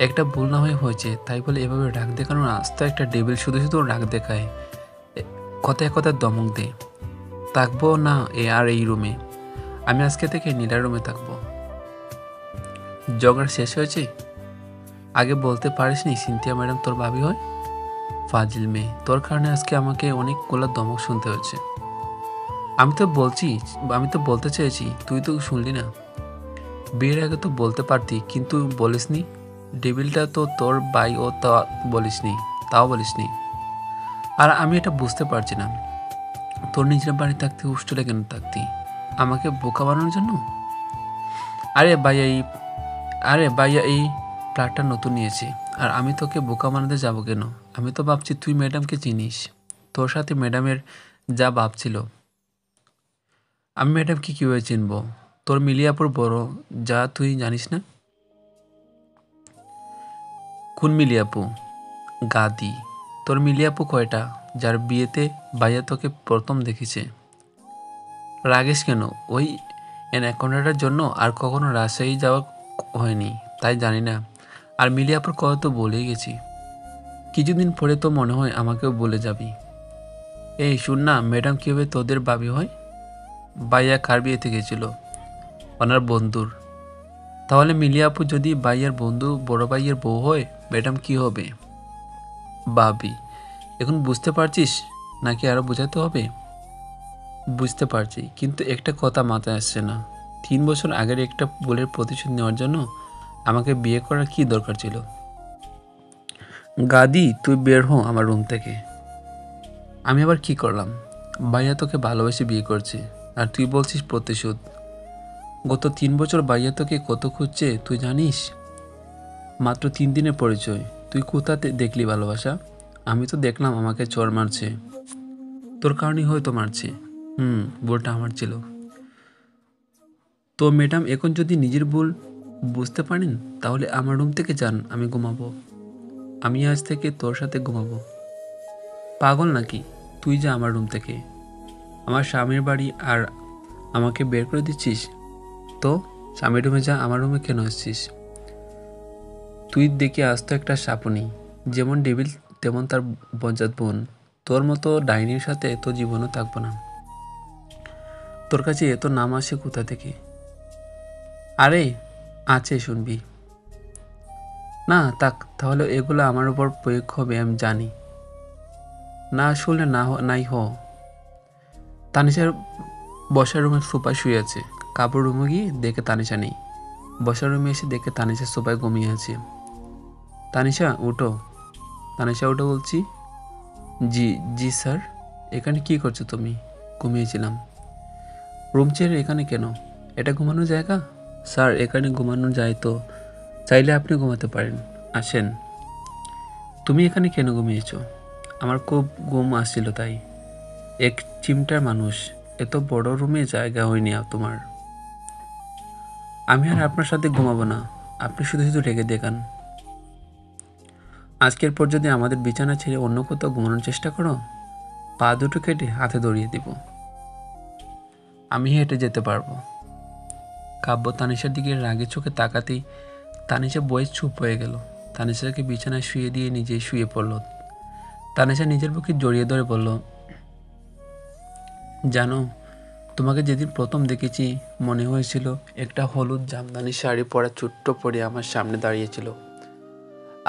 একটা ভুল না হয়েছে তাই বলে এভাবে রাগ দেখানোর আস্তে একটা ডেবিল শুধু শুধু রাগ দেখায়, কথায় কথায় দমক দেয়। থাকবো না এই রুমে। আমি আজকে থেকে নীলার রুমে থাকবো। ঝগড়া শেষ হয়েছে? আগে বলতে পারিসনি সিনথিয়া ম্যাডাম তোর ভাবি হয়? ফাজিল মেয়ে, তোর কারণে আজকে আমাকে অনেকগুলো দমক শুনতে হচ্ছে। আমি তো বলতে চেয়েছি, তুই তো শুনলি না। বিয়ের আগে তো বলতে পারতি, কিন্তু বলিসনি। ডেবিলটা তো তোর ভাই, ও তা বলিসনি। আর আমি এটা বুঝতে পারছি না, তোর নিজের বাড়ি থাকতে হোস্টেলে কেন থাকতি? আমাকে বোকা বানানোর জন্য? আরে ভাইয়া এই ফ্ল্যাটটা নতুন নিয়েছি, আর আমি তোকে বোকা বানাতে যাবো কেন? আমি তো ভাবছি তুই ম্যাডামকে চিনিস, তোর সাথে ম্যাডামের যা ভাবছিল। আমি ম্যাডামকে কীভাবে চিনবো? তোর মিলিয়াপুর বড়, যা তুই জানিস না? কোন মিলিয়াপু? গাদি। তোর মিলিয়াপু কয়টা, যার বিয়েতে ভাইয়া তোকে প্রথম দেখেছে? রাগেশ কেন? ওই অ্যানাকোন্ডাটার জন্য আর কখনো রাজশাহী যাওয়া হয়নি, তাই জানি না। আর মিলিয়াপুর কথা তো বলেই গেছি। কিছুদিন পরে তো মনে হয় আমাকেও বলে যাবি। এই শুন না, ম্যাডাম কীভাবে তোদের ভাবি হয়? ভাইয়া কার বিয়েতে গেছিল? ওনার বন্ধুর। তাহলে মিলিয়াপু যদি ভাইয়ার বন্ধু বড় ভাইয়ের বউ হয়, ম্যাডাম কি হবে? ভাবি। এখন বুঝতে পারছিস নাকি আরো বোঝাতে হবে? বুঝতে পারছি, কিন্তু একটা কথা মাথায় আসছে না। 3 বছর আগের একটা ভুলের প্রতিশোধ নেওয়ার জন্য আমাকে বিয়ে করার কি দরকার ছিল? গাদি, তুই বের হ আমার রুম থেকে। আমি আবার কি করলাম? ভাইয়া তোকে ভালোবেসে বিয়ে করছে, আর তুই বলছিস প্রতিশোধ। গত 3 বছর ভাইয়া তোকে কত খুঁজছে তুই জানিস? মাত্র 3 দিনের পরিচয়, তুই কোথাতে দেখলি ভালোবাসা? আমি তো দেখলাম আমাকে চড় মারছে। তোর কারণেই হয়তো মারছে। ভুলটা আমার ছিল। তো ম্যাডাম এখন যদি নিজের ভুল বুঝতে পারেন, তাহলে আমার রুম থেকে যান, আমি ঘুমাবো। আমি আজ থেকে তোর সাথে ঘুমাবো। পাগল নাকি? তুই যা আমার রুম থেকে। আমার স্বামীর বাড়ি আর আমাকে বের করে দিচ্ছিস? তো স্বামীর রুমে যা, আমার রুমে কেন আসছিস? তুই দেখে আসতো একটা সাপুনি, যেমন ডেভিল তেমন তার বজ্জাত বোন। তোর মতো ডাইনির সাথে তো জীবনও থাকবো না। তোর কাছে এত নাম আসে কোথা থেকে? আরে আছে, শুনবি? না থাক, তাহলে এগুলো আমার উপর প্রয়োগ হবে আমি জানি। না শুনলে নাই হ। তানিশার বসার রুমের সোফায় শুয়ে আছে। কাপড় রুমে গিয়ে দেখে তানিশা নেই। বসার রুমে এসে দেখে তানিশা সোফায় ঘুমিয়ে আছে। তানিশা উঠো। তানিশা উঠো বলছি। জি জি স্যার। এখানে কি করছো তুমি? ঘুমিয়েছিলাম। রুম ছেড়ে এখানে কেন? এটা ঘুমানোর জায়গা? স্যার এখানে ঘুমানো যায় তো, চাইলে আপনি ঘুমাতে পারেন, আসেন। তুমি এখানে কেন ঘুমিয়েছো? আমার খুব ঘুম আসছিল তাই। এক চিমটার মানুষ, এত বড় রুমে জায়গা হয়নি তোমার। আমি আর আপনার সাথে ঘুমাবো না, আপনি শুধু শুধু রেগে দেখান। আজকের পর যদি আমাদের বিছানা ছেড়ে অন্য কোথাও ঘুমানোর চেষ্টা করো, পা দুটো কেটে হাতে ধরিয়ে দিব। আমি হেঁটে যেতে পারবো। কাব্য তানিশার দিকে রাগে চোখে তাকাতেই তানিশা বয়স চুপ হয়ে গেল। তানিশাকে বিছানায় শুয়ে দিয়ে নিজেই শুয়ে পড়ল। তানিশা নিজের বুকে জড়িয়ে ধরে বলল, জানো, তোমাকে যেদিন প্রথম দেখেছি মনে হয়েছিল একটা হলুদ জামদানি শাড়ি পরা ছোট্ট পরে আমার সামনে দাঁড়িয়েছিল,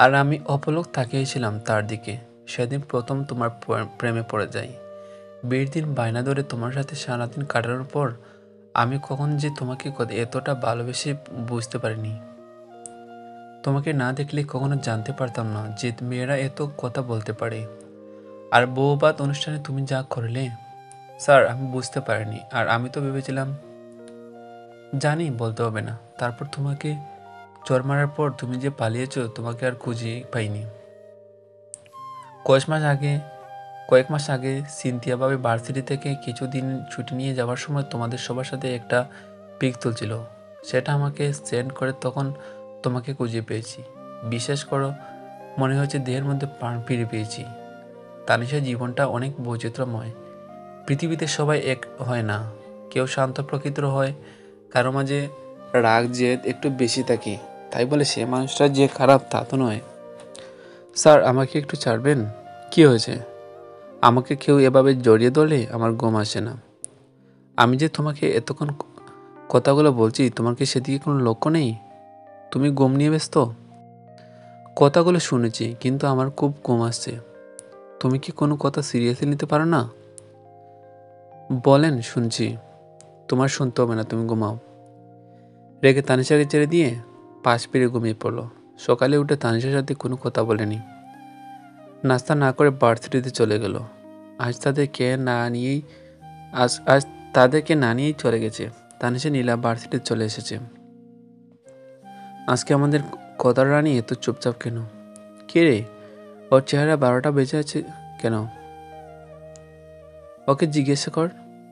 আর আমি অপলক তাকিয়েছিলাম তার দিকে। সেদিন প্রথম তোমার প্রেমে পড়ে যাই। বিয়ের দিন বায়না ধরে তোমার সাথে সারাদিন কাটানোর পর আমি কখন যে তোমাকে এতটা ভালোবেসে বুঝতে পারিনি। তোমাকে না দেখলে কখনো জানতে পারতাম না যে মেয়েরা এত কথা বলতে পারে। আর বউভাত অনুষ্ঠানে তুমি যা করলে, স্যার, আমি বুঝতে পারিনি। আর আমি তো ভেবেছিলাম, জানি বলতে হবে না, তারপর তোমাকে চর মারার পর তুমি যে পালিয়েছো, তোমাকে আর খুঁজে পাইনি। কয়েক মাস আগে সিনথিয়া ভাবে ভার্সিটি থেকে কিছুদিন ছুটি নিয়ে যাওয়ার সময় তোমাদের সবার সাথে একটা পিক তুলছিল। সেটা আমাকে সেন্ড করে তখন তোমাকে খুঁজে পেয়েছি। বিশ্বাস করো, মনে হয়েছে দেহের মধ্যে প্রাণ ফিরে পেয়েছি। তানিশার জীবনটা অনেক বৈচিত্র্যময়। পৃথিবীতে সবাই এক হয় না, কেউ শান্ত প্রকৃতির হয়, কারো মাঝে রাগ জেদ একটু বেশি থাকে, তাই বলে সে মানুষটা যে খারাপ তা তো নয়। স্যার, আমাকে একটু ছাড়বেন? কি হয়েছে? আমাকে কেউ এভাবে জড়িয়ে ধরলে আমার ঘুম আসে না। আমি যে তোমাকে এতক্ষণ কথাগুলো বলছি, তোমার কি সেদিকে কোনো লক্ষ্য নেই? তুমি ঘুম নিয়ে ব্যস্ত? কথাগুলো শুনেছি, কিন্তু আমার খুব ঘুম আসছে। তুমি কি কোনো কথা সিরিয়াসলি নিতে পারো না? বলেন, শুনছি। তোমার শুনতে হবে না, তুমি ঘুমাও। রেগে তানিশাকে ছেড়ে দিয়ে পাশ ফিরে ঘুমিয়ে পড়লো। সকালে উঠে তানিশার সাথে কোনো কথা বলেনি, নাস্তা না করে ভার্সিটিতে চলে গেল। আজ তাদেরকে না নিয়েই চলে গেছে। তানিশা নীলা ভার্সিটিতে চলে এসেছে। আজকে আমাদের কথার রানী এত চুপচাপ কেন? কে রে, ওর চেহারা 12টা বেজে আছে কেন? ওকে জিজ্ঞাসা কর,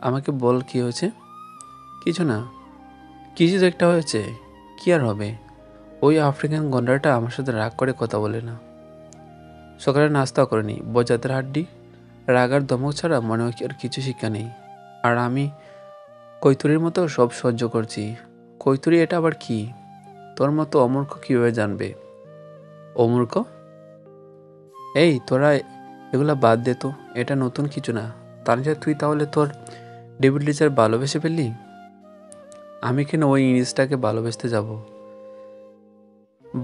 আমাকে বল কি হয়েছে। কিছু না। কিছু তো একটা হয়েছে। কি আর হবে? ওই আফ্রিকান গন্ডারটা আমার সাথে রাগ করে কথা বলে না। সকালে নাস্তা করেনি, বজাতের হাড্ডি। রাগ আর ধমক ছাড়া মনে হয় আর কিছু শিক্ষা নেই। আর আমি কৈতুরীর মতো সব সহ্য করছি। কৈতুরী এটা আবার কি? তোর মতো অমূর্খ কীভাবে জানবে? অমূর্খ? এই, তোরা এগুলা বাদ দে তো, এটা নতুন কিছু না। তানিশা, তুই তাহলে তোর ডেভিড টিচার ভালোবেসে ফেললি? আমি কেন ওই ইংরেজটাকে ভালোবাসতে যাব?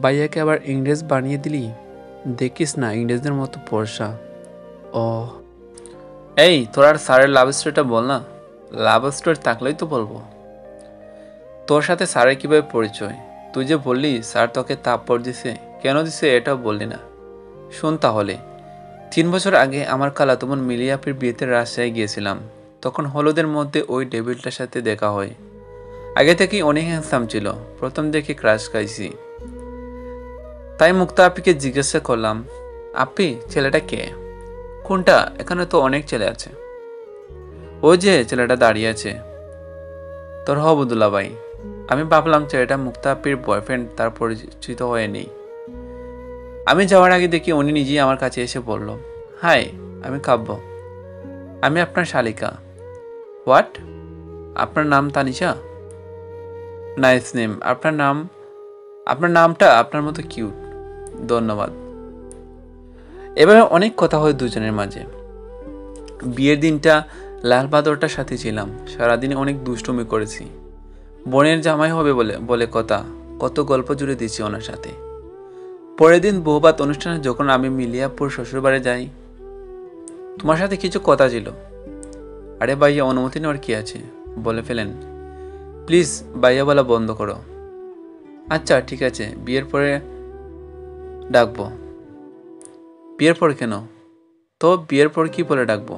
ভাইয়াকে আবার ইংরেজ বানিয়ে দিলি। দেখিস না ইংরেজদের মতো পরশা। ও এই, তোর আর স্যারের লাভ স্টোরিটা বল না। লাভ স্টোরি থাকলেই তো বলবো। তোর সাথে স্যারের কীভাবে পরিচয়? তুই যে বললি স্যার তোকে থাপ্পড় দিছে, কেন দিছে এটাও বললি না। শোন তাহলে, 3 বছর আগে আমার খালাতো বোন মিলিয়াপির বিয়েতে রাজশাহী গিয়েছিলাম। তখন হলুদের মধ্যে ওই ডেভিডটার সাথে দেখা হয়। আগে থেকেই অনেক হ্যান্ডসাম ছিল, প্রথম দেখে ক্রাশ খাইছি। তাই মুক্তা আপিকে জিজ্ঞাসা করলাম, আপি, ছেলেটা কে? কোনটা? এখানে তো অনেক ছেলে আছে। ওই যে ছেলেটা দাঁড়িয়ে আছে, তোর হবুদুল্লা ভাই। আমি ভাবলাম ছেলেটা মুক্তা আপির বয়ফ্রেন্ড, তার পরিচিত হয়ে নেই। আমি যাওয়ার আগে দেখি উনি নিজেই আমার কাছে এসে বলল, হাই, আমি কাব্য। আমি আপনার শালিকা। হোয়াট? আপনার নাম তানিশা? Nice name. আপনার নামটা আপনার মতো কিউট। ধন্যবাদ। এভাবে অনেক কথা হয় দুজনের মাঝে। বিয়ের দিনটা লালবাদরটার সাথে ছিলাম। সারাদিনে অনেক দুষ্টুমি করেছি। বোনের জামাই হবে বলে বলে কত গল্প জুড়ে দিয়েছি ওনার সাথে। পরের দিন বউভাত অনুষ্ঠানে যখন আমি মিলিয়াপুর শ্বশুরবাড়ি যাই, তোমার সাথে কিছু কথা ছিল। আরে ভাইয়া, অনুমতি নেওয়ার কি আছে, বলে ফেলেন। প্লিজ ভাইয়া বলা বন্ধ করো। আচ্ছা ঠিক আছে, বিয়ের পরে ডাকবো। বিয়ের পর কেন? তো বিয়ের পর কি বলে ডাকবো?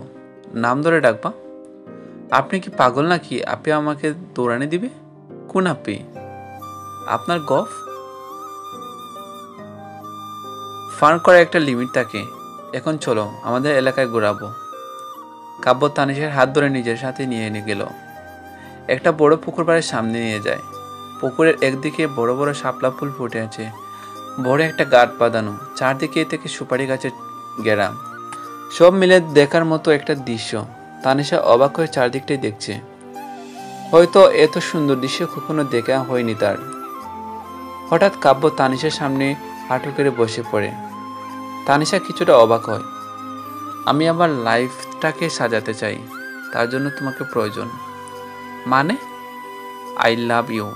নাম ধরে ডাকবা? আপনি কি পাগল নাকি? আপনি আমাকে দৌড়ানি দিবে? কোন আপি? আপনার গফ? ফান করার একটা লিমিট থাকে। এখন চলো, আমাদের এলাকায় ঘোরাবো। কাব্য তানিশের হাত ধরে নিজের সাথে নিয়ে গেল। একটা বড় পুকুর পাড়ের সামনে নিয়ে যায়। পুকুরের একদিকে বড় বড় শাপলা ফুল ফুটে আছে, বড় একটা গাঁট বাঁধানো, চারদিকে থেকে সুপারি গাছের ঘেরা। সব মিলে দেখার মতো একটা দৃশ্য। তানিশা অবাক হয়ে চারদিকটাই দেখছে। হয়তো এত সুন্দর দৃশ্য কখনো দেখা হয়নি তার। হঠাৎ কাব্য তানিশার সামনে হাঁটু করে বসে পড়ে। তানিশা কিছুটা অবাক হয়। আমি আমার লাইফটাকে সাজাতে চাই, তার জন্য তোমাকে প্রয়োজন। মানে? I love you.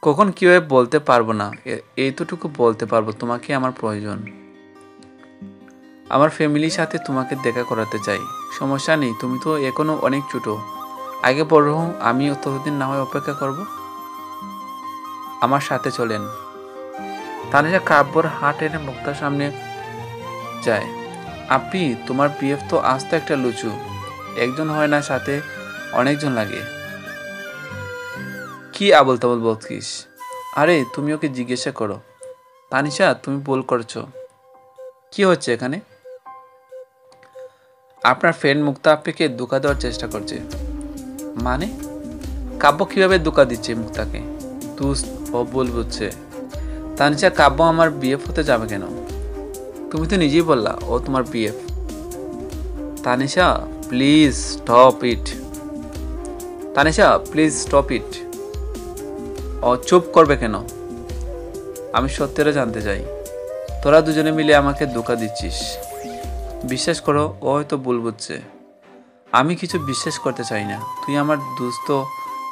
কখন কিভাবে বলতে পারবো না, এইটুকু বলতে পারবো তোমাকে আমার প্রয়োজন। আমার ফ্যামিলির সাথে তোমাকে দেখা করাতে চাই। সমস্যা নেই, তুমি তো এখনো অনেক ছোট। আগে বড় হও, আমি ততদিন না হয় অপেক্ষা করব। আমার সাথে চলেন। তানিশা কাব্যর হাত এনে মুক্তার সামনে যায়। আপনি, তোমার বিএফ তো আস্ত একটা লুচু। একজন হয় না, সাথে অনেকজন লাগে। কি আবল তাবল বলছিস? আরে তুমি ওকে জিজ্ঞাসা করো। তানিশা, তুমি ভুল করছো। কি হচ্ছে এখানে? আপনার ফ্রেন্ড মুক্তা আপ্পিকে ধোঁকা দেওয়ার চেষ্টা করছে। মানে? কাব্য কিভাবে ধোঁকা দিচ্ছে মুক্তাকে? দুস্ত, ও ভুল বুঝছে। তানিশা, কাব্য আমার বিএফ হতে যাবে কেন? তুমি তো নিজেই বললা ও তোমার BF. Tanisha, please stop it. Tanisha, please stop it. ও চুপ করবে কেন? আমি সত্যিটা জানতে চাই। তোরা দুজনে মিলে আমাকে ধোঁকা দিচ্ছিস। বিশ্বাস করো, ও হয়তো ভুল বুঝছে। আমি কিছু বিশ্বাস করতে চাই না। তুই আমার দুস্থ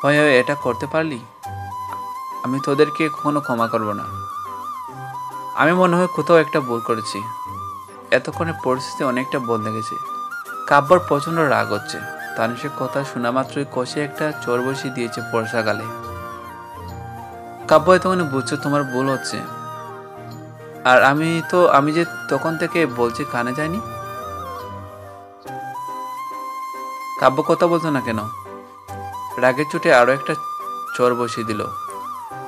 হয়ে এটা করতে পারলি? আমি তোদেরকে কখনো ক্ষমা করব না। আমি মনে হয় কোথাও একটা ভুল করেছি। এতক্ষণে পরিস্থিতি অনেকটা বদলে গেছে। কাব্যর প্রচণ্ড রাগ হচ্ছে। তানিশের কথা শোনা মাত্রই কষে একটা চোর বসিয়ে দিয়েছে বর্ষাকালে। কাব্য এতক্ষণে বুঝছে তোমার ভুল হচ্ছে। আর আমি যে তখন থেকে বলছি কানে যায়নি। কাব্য কথা বলতো না কেন? রাগের চোটে আরো একটা চোর বসিয়ে দিল।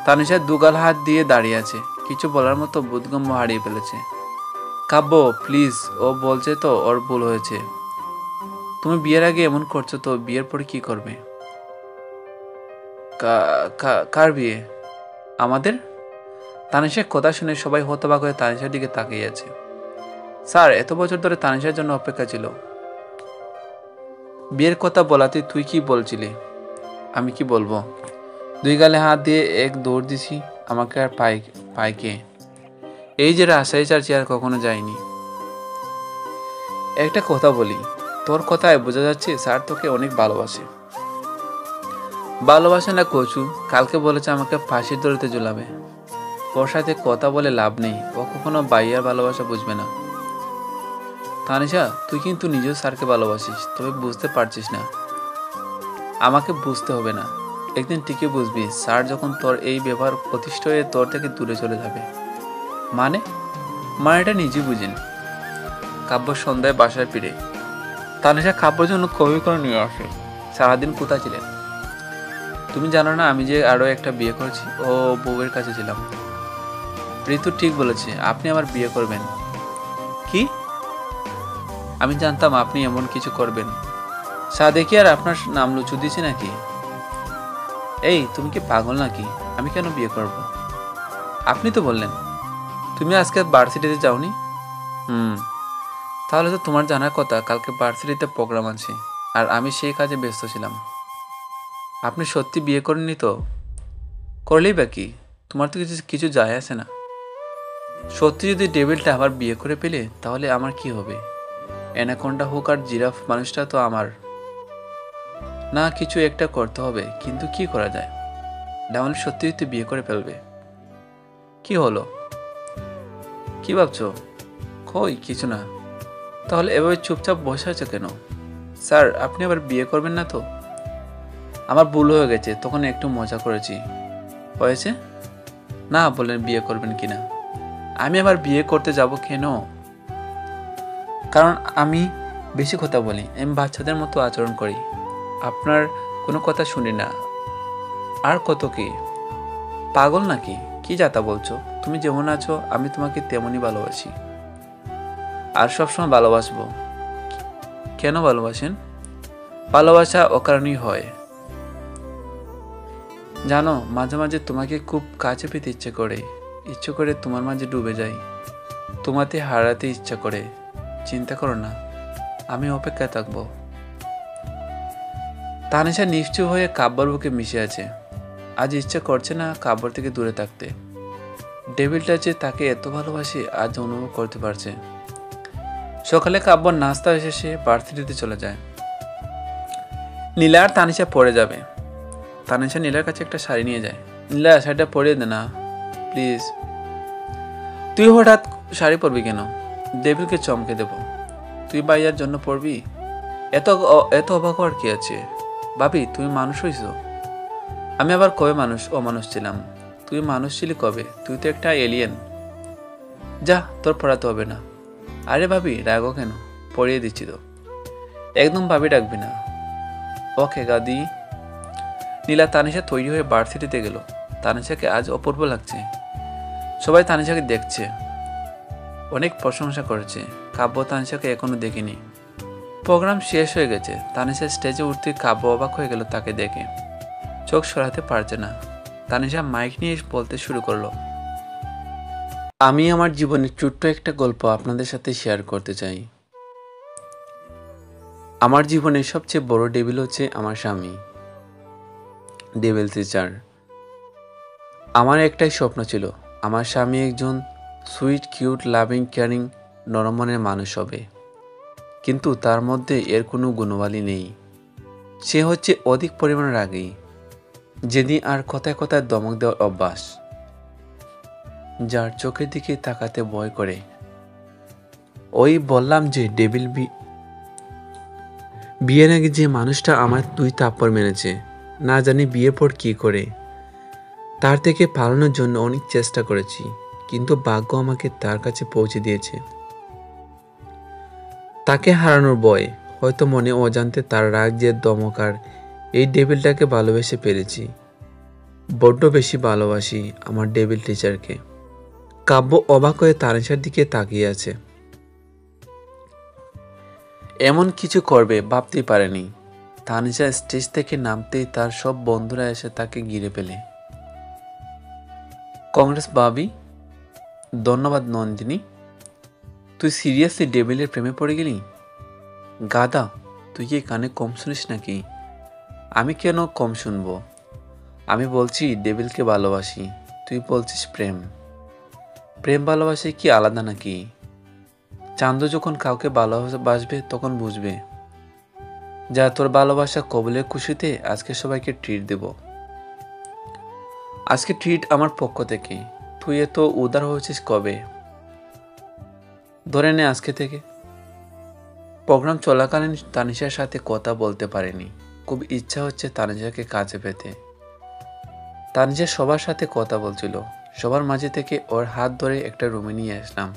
তানিশা দুগাল হাত দিয়ে দাঁড়িয়ে আছে, কিছু বলার মতো বোধগম্য হারিয়ে ফেলেছে। কাব্য, প্লিজ, ও বলছে তো ওর ভুল হয়েছে। তুমি বিয়ের আগে এমন করছো তো বিয়ের পরে কি করবে? কার বিয়ে? আমাদের? তানিশার কথা শুনে সবাই হতবাক হয়ে তানিশার দিকে তাকিয়ে আছে। স্যার, এত বছর ধরে তানিশার জন্য অপেক্ষা ছিল। বিয়ের কথা বলাতে তুই কি বলছিলি? আমি কি বলবো? দুই গালে হাত দিয়ে এক দৌড় দিছি, আমাকে আর পাইকে। এই যে রাজশাহী চার্চে আর কখনো যায়নি। একটা কথা বলি, তোর কথায় বোঝা যাচ্ছে স্যার তোকে অনেক ভালোবাসে। ভালোবাসে না কচু, কালকে বলেছে আমাকে ফাঁসির দড়িতে ঝুলাবে। ওর সাথে কথা বলে লাভ নেই, ও কখনো বাইয়ার ভালোবাসা বুঝবে না। তানিশা, তুই কিন্তু নিজেও স্যারকে ভালোবাসিস, তবে বুঝতে পারছিস না। আমাকে বুঝতে হবে না, একদিন ঠিকই বুঝবি। স্যার যখন তোর এই ব্যবহার প্রতিষ্ঠ হয়ে তোর থেকে দূরে চলে যাবে। মানেটা নিজে বুঝেন। কাব্য সন্ধ্যায় বাসায় ফিরে তানিশা কাব্যর জন্য কবি করে নিয়ে আসে। সারাদিন কোথায় ছিলেন? তুমি জানো না আমি যে আরো একটা বিয়ে করেছি? ও বউয়ের কাছে ছিলাম। ঋতু ঠিক বলেছে, আপনি আমার বিয়ে করবেন। কি? আমি জানতাম আপনি এমন কিছু করবেন। সাদেকি আর আপনার নাম লুচু দিয়েছে নাকি? এই, তুমি কি পাগল নাকি? আমি কেন বিয়ে করব? আপনি তো বললেন তুমি আজকে ভার্সিটিতে যাওনি। তাহলে তো তোমার জানার কথা কালকে ভার্সিটিতে প্রোগ্রাম আছে, আর আমি সেই কাজে ব্যস্ত ছিলাম। আপনি সত্যি বিয়ে করেননি তো? করলেই বা কি, তোমার তো কিছু যায় আসে না। সত্যি যদি ডেভিলটা আবার বিয়ে করে পেলে তাহলে আমার কি হবে? অ্যানাকোন্ডা হোক আর জিরাফ, মানুষটা তো আমার। না, কিছু একটা করতে হবে, কিন্তু কি করা যায়? ডাউন সত্যি সত্যি বিয়ে করে ফেলবে। কি হলো? কি ভাবছো? কই কিছু না। তাহলে এভাবে চুপচাপ বসে আছো কেন? স্যার, আপনি আবার বিয়ে করবেন না তো? আমার ভুল হয়ে গেছে, তখন একটু মজা করেছি। হয়েছে না, বললেন বিয়ে করবেন কিনা। আমি আবার বিয়ে করতে যাব কেন? কারণ আমি বেশি কথা বলি, আমি বাচ্চাদের মতো আচরণ করি, আপনার কোনো কথা শুনি না। আর কত কি? পাগল নাকি? কি যাতা বলছো? তুমি যেমন আছো আমি তোমাকে তেমনই ভালোবাসি, আর সবসময় ভালোবাসবো। কেন ভালোবাসেন? ভালোবাসা অকারণেই হয়। জানো, মাঝে মাঝে তোমাকে খুব কাছে পেতে ইচ্ছে করে তোমার মাঝে ডুবে যাই, তোমাতে হারাতে ইচ্ছা করে। চিন্তা করো না, আমি অপেক্ষায় থাকবো। তানিশা নিশ্চয় হয়ে কাব্যর বুকে মিশে আছে। আজ ইচ্ছা করছে না কাব্যর থেকে দূরে থাকতে। ডেভিলটা যে তাকে এত ভালোবাসে আজ অনুভব করতে পারছে। সকালে কাব্যর নাস্তা শেষে ভার্সিটিতে চলে যায়। নীলা আর তানিশা পরে যাবে। তানিশা নীলার কাছে একটা শাড়ি নিয়ে যায়। নীলা, শাড়িটা পরিয়ে দে না প্লিজ। তুই হঠাৎ শাড়ি পরবি কেন? ডেভিলকে চমকে দেব। তুই ভাইয়ার জন্য পরবি? এত এত অবাক হওয়ার কি আছে? ভাবি, তুমি মানুষ হইছ? আমি আবার কবে অমানুষ ছিলাম? তুই মানুষ ছিলি কবে? তুই তো একটা এলিয়েন। যা, তোর পড়াতে হবে না। আরে ভাবি, রাগো কেন? পড়িয়ে দিচ্ছি তো। একদম ভাবি ডাকবি না। ওকে গাদি। নীলা তানিশা তৈরি হয়ে ভার্সিটিতে গেল। তানিশাকে আজ অপূর্ব লাগছে। সবাই তানিশাকে দেখছে, অনেক প্রশংসা করেছে। কাব্য তানিশাকে এখনো দেখেনি। প্রোগ্রাম শেষ হয়ে গেছে। তানিশা স্টেজে উঠতে কাব্য অবাক হয়ে গেল তাকে দেখে। চোখ সরাতে পারছে না। তানিশা মাইক নিয়ে বলতে শুরু করলো, আমি আমার জীবনের ছোট্ট একটা গল্প আপনাদের সাথে শেয়ার করতে চাই। আমার জীবনের সবচেয়ে বড় ডেভিল হচ্ছে আমার স্বামী, ডেভিল টিচার। আমার একটাই স্বপ্ন ছিল, আমার স্বামী একজন সুইট, কিউট, লাভিং, কেয়ারিং, নরম মনের মানুষ হবে। কিন্তু তার মধ্যে এর কোনো গুণবালি নেই। সে হচ্ছে অধিক পরিমাণে রাগী, যেদিন আর কথায় কথায় দমক দেওয়ার অভ্যাস, যার চোখের দিকে তাকাতে ভয় করে। ওই বললাম যে ডেভিল বিয়ের আগে যে মানুষটা আমার 2 থাপ্পড় মেরেছে, না জানি বিয়ের পর কি করে। তার থেকে পালানোর জন্য অনেক চেষ্টা করেছি, কিন্তু ভাগ্য আমাকে তার কাছে পৌঁছে দিয়েছে। তাকে হারানোর ভয়, হয়তো মনে অজান্তে তার রাগ, যে দমক আর এই ডেভিলটাকে ভালোবেসে পেরেছি। বড্ড বেশি ভালোবাসি আমার ডেভিল টিচারকে। কাব্য অবাক হয়ে তানিশার দিকে তাকিয়ে আছে। এমন কিছু করবে ভাবতেই পারেনি। তানিশা স্টেজ থেকে নামতেই তার সব বন্ধুরা এসে তাকে ঘিরে ফেলে। কংগ্রেস ভাবি। ধন্যবাদ নন্দিনী। তুই সিরিয়াসলি ডেভিলের প্রেমে পড়ে গেলি? গাদা, তুই কি কানে কম শুনিস নাকি? আমি কেন কম শুনবো? আমি বলছি ডেভিলকে ভালোবাসি, তুই বলছিস প্রেম। প্রেম ভালোবাসে কি আলাদা নাকি? চান্দু যখন কাউকে ভালোবাসবে তখন বুঝবে। যা, তোর ভালোবাসা কবুলের খুশিতে আজকে সবাইকে ট্রিট দেব। আজকে ট্রিট আমার পক্ষ থেকে। তুই এত উদার হয়েছিস কবে? ধরে নে আজকে থেকে। প্রোগ্রাম চলাকালীন তানিশার সাথে কথা বলতে পারেনি। খুব ইচ্ছা হচ্ছে তানিশাকে কাছে পেতে। তানিশা সবার সাথে কথা বলছিল। সবার মাঝে থেকে ওর হাত ধরে একটা রুমে নিয়ে আসলাম।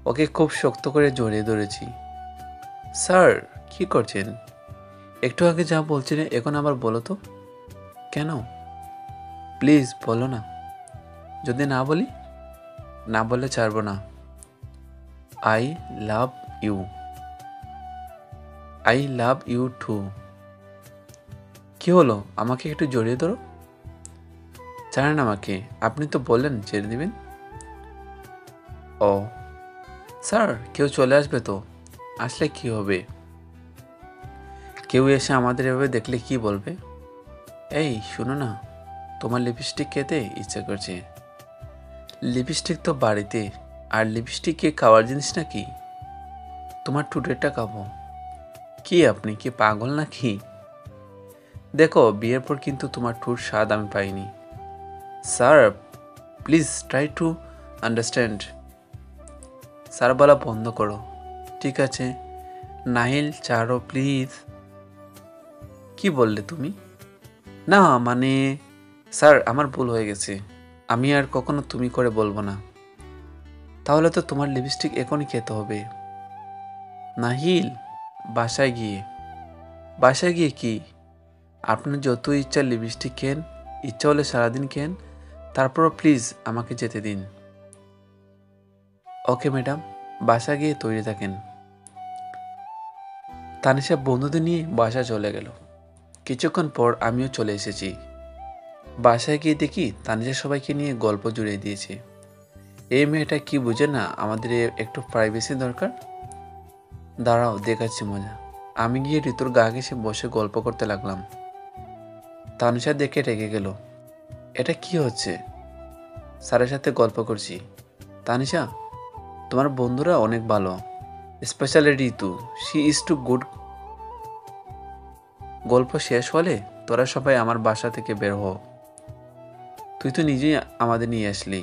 ওকে খুব শক্ত করে জড়িয়ে ধরেছি। স্যার, কি করছেন? একটু আগে যা বলছিলেন এখন আবার বলো তো। কেন? প্লিজ বলো না। যদি না বলি? না বলে ছাড়বো না। I love you. I love you too. কি হলো? আমাকে একটু জড়িয়ে ধরো। ছাড়েন আমাকে, আপনি তো বললেন ছেড়ে দিবেন। ও স্যার, কেউ চলে আসবে তো? আসলে কি হবে? কেউ এসে আমাদের এভাবে দেখলে কি বলবে? এই শুনো না, তোমার লিপস্টিক খেতে ইচ্ছা করছে। লিপস্টিক তো বাড়িতে, আর লিপস্টিক কি খাওয়ার জিনিস নাকি? তোমার ঠোঁটেরটা খাবো। কি আপনি কি পাগল নাকি? দেখো, বিয়ের পর কিন্তু তোমার ঠোঁট স্বাদ আমি পাইনি। Sir please try to understand. Sir বলা বন্ধ করো। ঠিক আছে নাহিল, ছাড়ো প্লিজ। কি বললে তুমি? না মানে, স্যার আমার ভুল হয়ে গেছে। আমি আর কখনো তুমি করে বলবো না। তাহলে তো তোমার লিপস্টিক এখনই খেতে হবে। নাহিল, বাসায় গিয়ে। বাসায় গিয়ে কি? আপনার যত ইচ্ছা লিপস্টিক খেন, ইচ্ছা হলে সারাদিন খেন, তারপরও প্লিজ আমাকে যেতে দিন। ওকে ম্যাডাম, বাসা গিয়ে তৈরি থাকেন। তানিশা বন্ধুদের নিয়ে বাসায় চলে গেল। কিছুক্ষণ পর আমিও চলে এসেছি। বাসায় গিয়ে দেখি তানিশা সবাইকে নিয়ে গল্প জুড়ে দিয়েছে। এই মেয়েটা কি বুঝে না আমাদের একটু প্রাইভেসি দরকার। দাঁড়াও দেখাচ্ছি মজা। আমি গিয়ে ঋতুর গা ঘেঁষে বসে গল্প করতে লাগলাম। তানিশা দেখে রেগে গেল। এটা কি হচ্ছে? স্যারের সাথে গল্প করছি। তানিশা, তোমার বন্ধুরা অনেক ভালো, specially Ritu, she is too good. গল্প শেষ হলে তোরা সবাই আমার বাসা থেকে বের হো। তুই তো নিজেই আমাদের নিয়ে আসলি।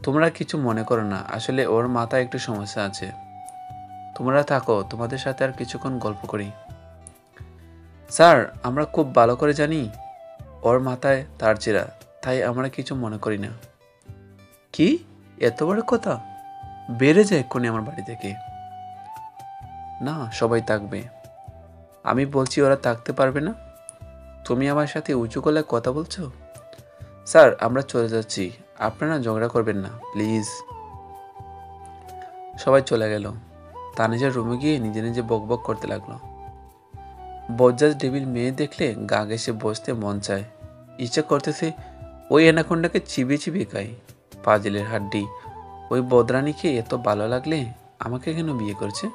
তোমরা কিছু মনে করো না, আসলে ওর মাথায় একটু সমস্যা আছে। তোমরা থাকো, তোমাদের সাথে আর কিছুক্ষণ গল্প করি। স্যার, আমরা খুব ভালো করে জানি ওর মাথায় তার চেরা, তাই আমরা কিছু মনে করি না। কি এত বড় কথা? বেড়ে যায় এক্ষুনি আমার বাড়ি থেকে। না, সবাই থাকবে। আমি বলছি ওরা থাকতে পারবে না। তুমি আমার সাথে উঁচু গলায় কথা বলছো। স্যার, আমরা চলে যাচ্ছি, আপনারা ঝগড়া করবেন না প্লিজ। সবাই চলে গেল। তানিজার রুমে গিয়ে নিজে নিজে বকবক করতে লাগলো। বজ্জাত ডেবিল মেয়ে দেখলে গা ঘেঁষে বসতে মন চায়। ইচ্ছা করতেছে ওই অ্যানাকোন্ডাকে চিবিয়ে চিবিয়ে খাই। পাজিলের হাড্ডি, ওই বদরানিকে এত ভালো লাগলে আমাকে কেন বিয়ে করছে?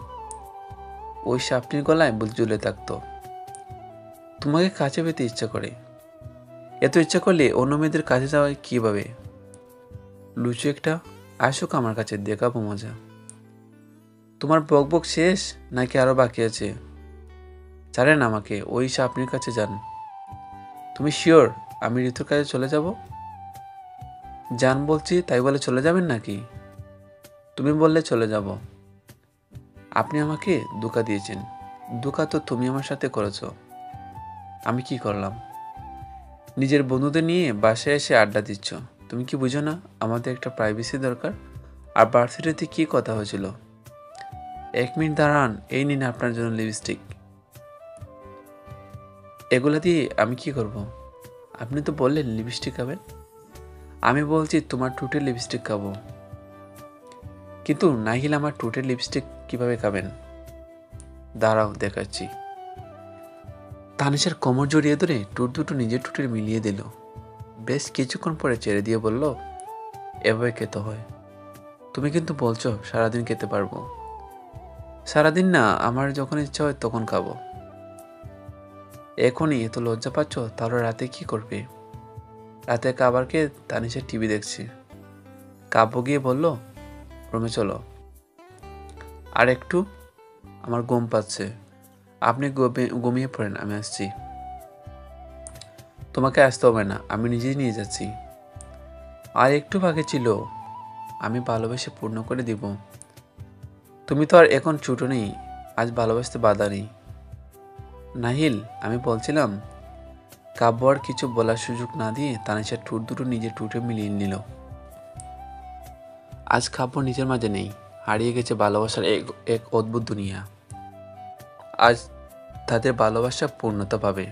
ওই সাপটির গলায় বুল ঝুলে থাকতো। তোমাকে কাছে পেতে ইচ্ছা করে। এত ইচ্ছা করলে অন্য মেয়েদের কাছে যাওয়ায় কীভাবে? লুচু একটা, আসুক আমার কাছে, দেখাবো মজা। তোমার বক বক শেষ নাকি আরো বাকি আছে? ছাড়েন আমাকে, ওই সাপনির কাছে যান। তুমি শিওর আমি ঋতুর কাছে চলে যাব? যান বলছি, তাই বলে চলে যাবেন নাকি? তুমি বললে চলে যাব। আপনি আমাকে ধোঁকা দিয়েছেন। ধোঁকা তো তুমি আমার সাথে করেছো। আমি কি করলাম? নিজের বন্ধুদের নিয়ে বাসায় এসে আড্ডা দিচ্ছ। তুমি কি বুঝো না আমাদের একটা প্রাইভেসি দরকার? আর ভার্সিটিতে কি কথা হয়েছিল? 1 মিনিট দাঁড়ান, এই নিন আপনার জন্য লিপস্টিক। এগুলা দিয়ে আমি কি করব? আপনি তো বললেন লিপস্টিক খাবেন। আমি বলছি তোমার ঠোঁটে লিপস্টিক খাবো। কিন্তু নাহিল আমার ঠোঁটে লিপস্টিক কিভাবে খাবেন? দাঁড়াও দেখাচ্ছি। তানিশার কোমর জড়িয়ে ধরে ঠোঁট দুটো নিজের ঠোঁটে মিলিয়ে দিল। বেশ কিছুক্ষণ পরে ছেড়ে দিয়ে বলল, এভাবে খেতে হয়। তুমি কিন্তু বলছো সারাদিন খেতে পারবো। সারাদিন না, আমার যখন ইচ্ছা হয় তখন খাবো। এখনই এত লজ্জা পাচ্ছ, তাহলে রাতে কি করবে? রাতে খাবার খেয়ে তানিশা টিভি দেখছি। কাব্য গিয়ে বলল, রুমে চলো। আর একটু, আমার ঘুম পাচ্ছে। আপনি ঘুমিয়ে পড়েন, আমি আসছি। তোমাকে আসতে হবে না, আমি নিজেই নিয়ে যাচ্ছি। আর একটু বাকি ছিল, আমি ভালোবেসে পূর্ণ করে দিব। তুমি তো আর এখন ছোট নেই, আজ ভালোবাসতে বাধা নেই। নাহিল, আমি বলছিলাম। কাব্য আর কিছু বলার সুযোগ না দিয়ে তানিশার ঠোঁট দুটো নিজের ঠোঁটে মিলিয়ে নিল। আজ কাব্য নিজের মাঝে নেই, হারিয়ে গেছে ভালোবাসার এক অদ্ভুত দুনিয়া। আজ তাদের ভালোবাসা পূর্ণতা পাবে।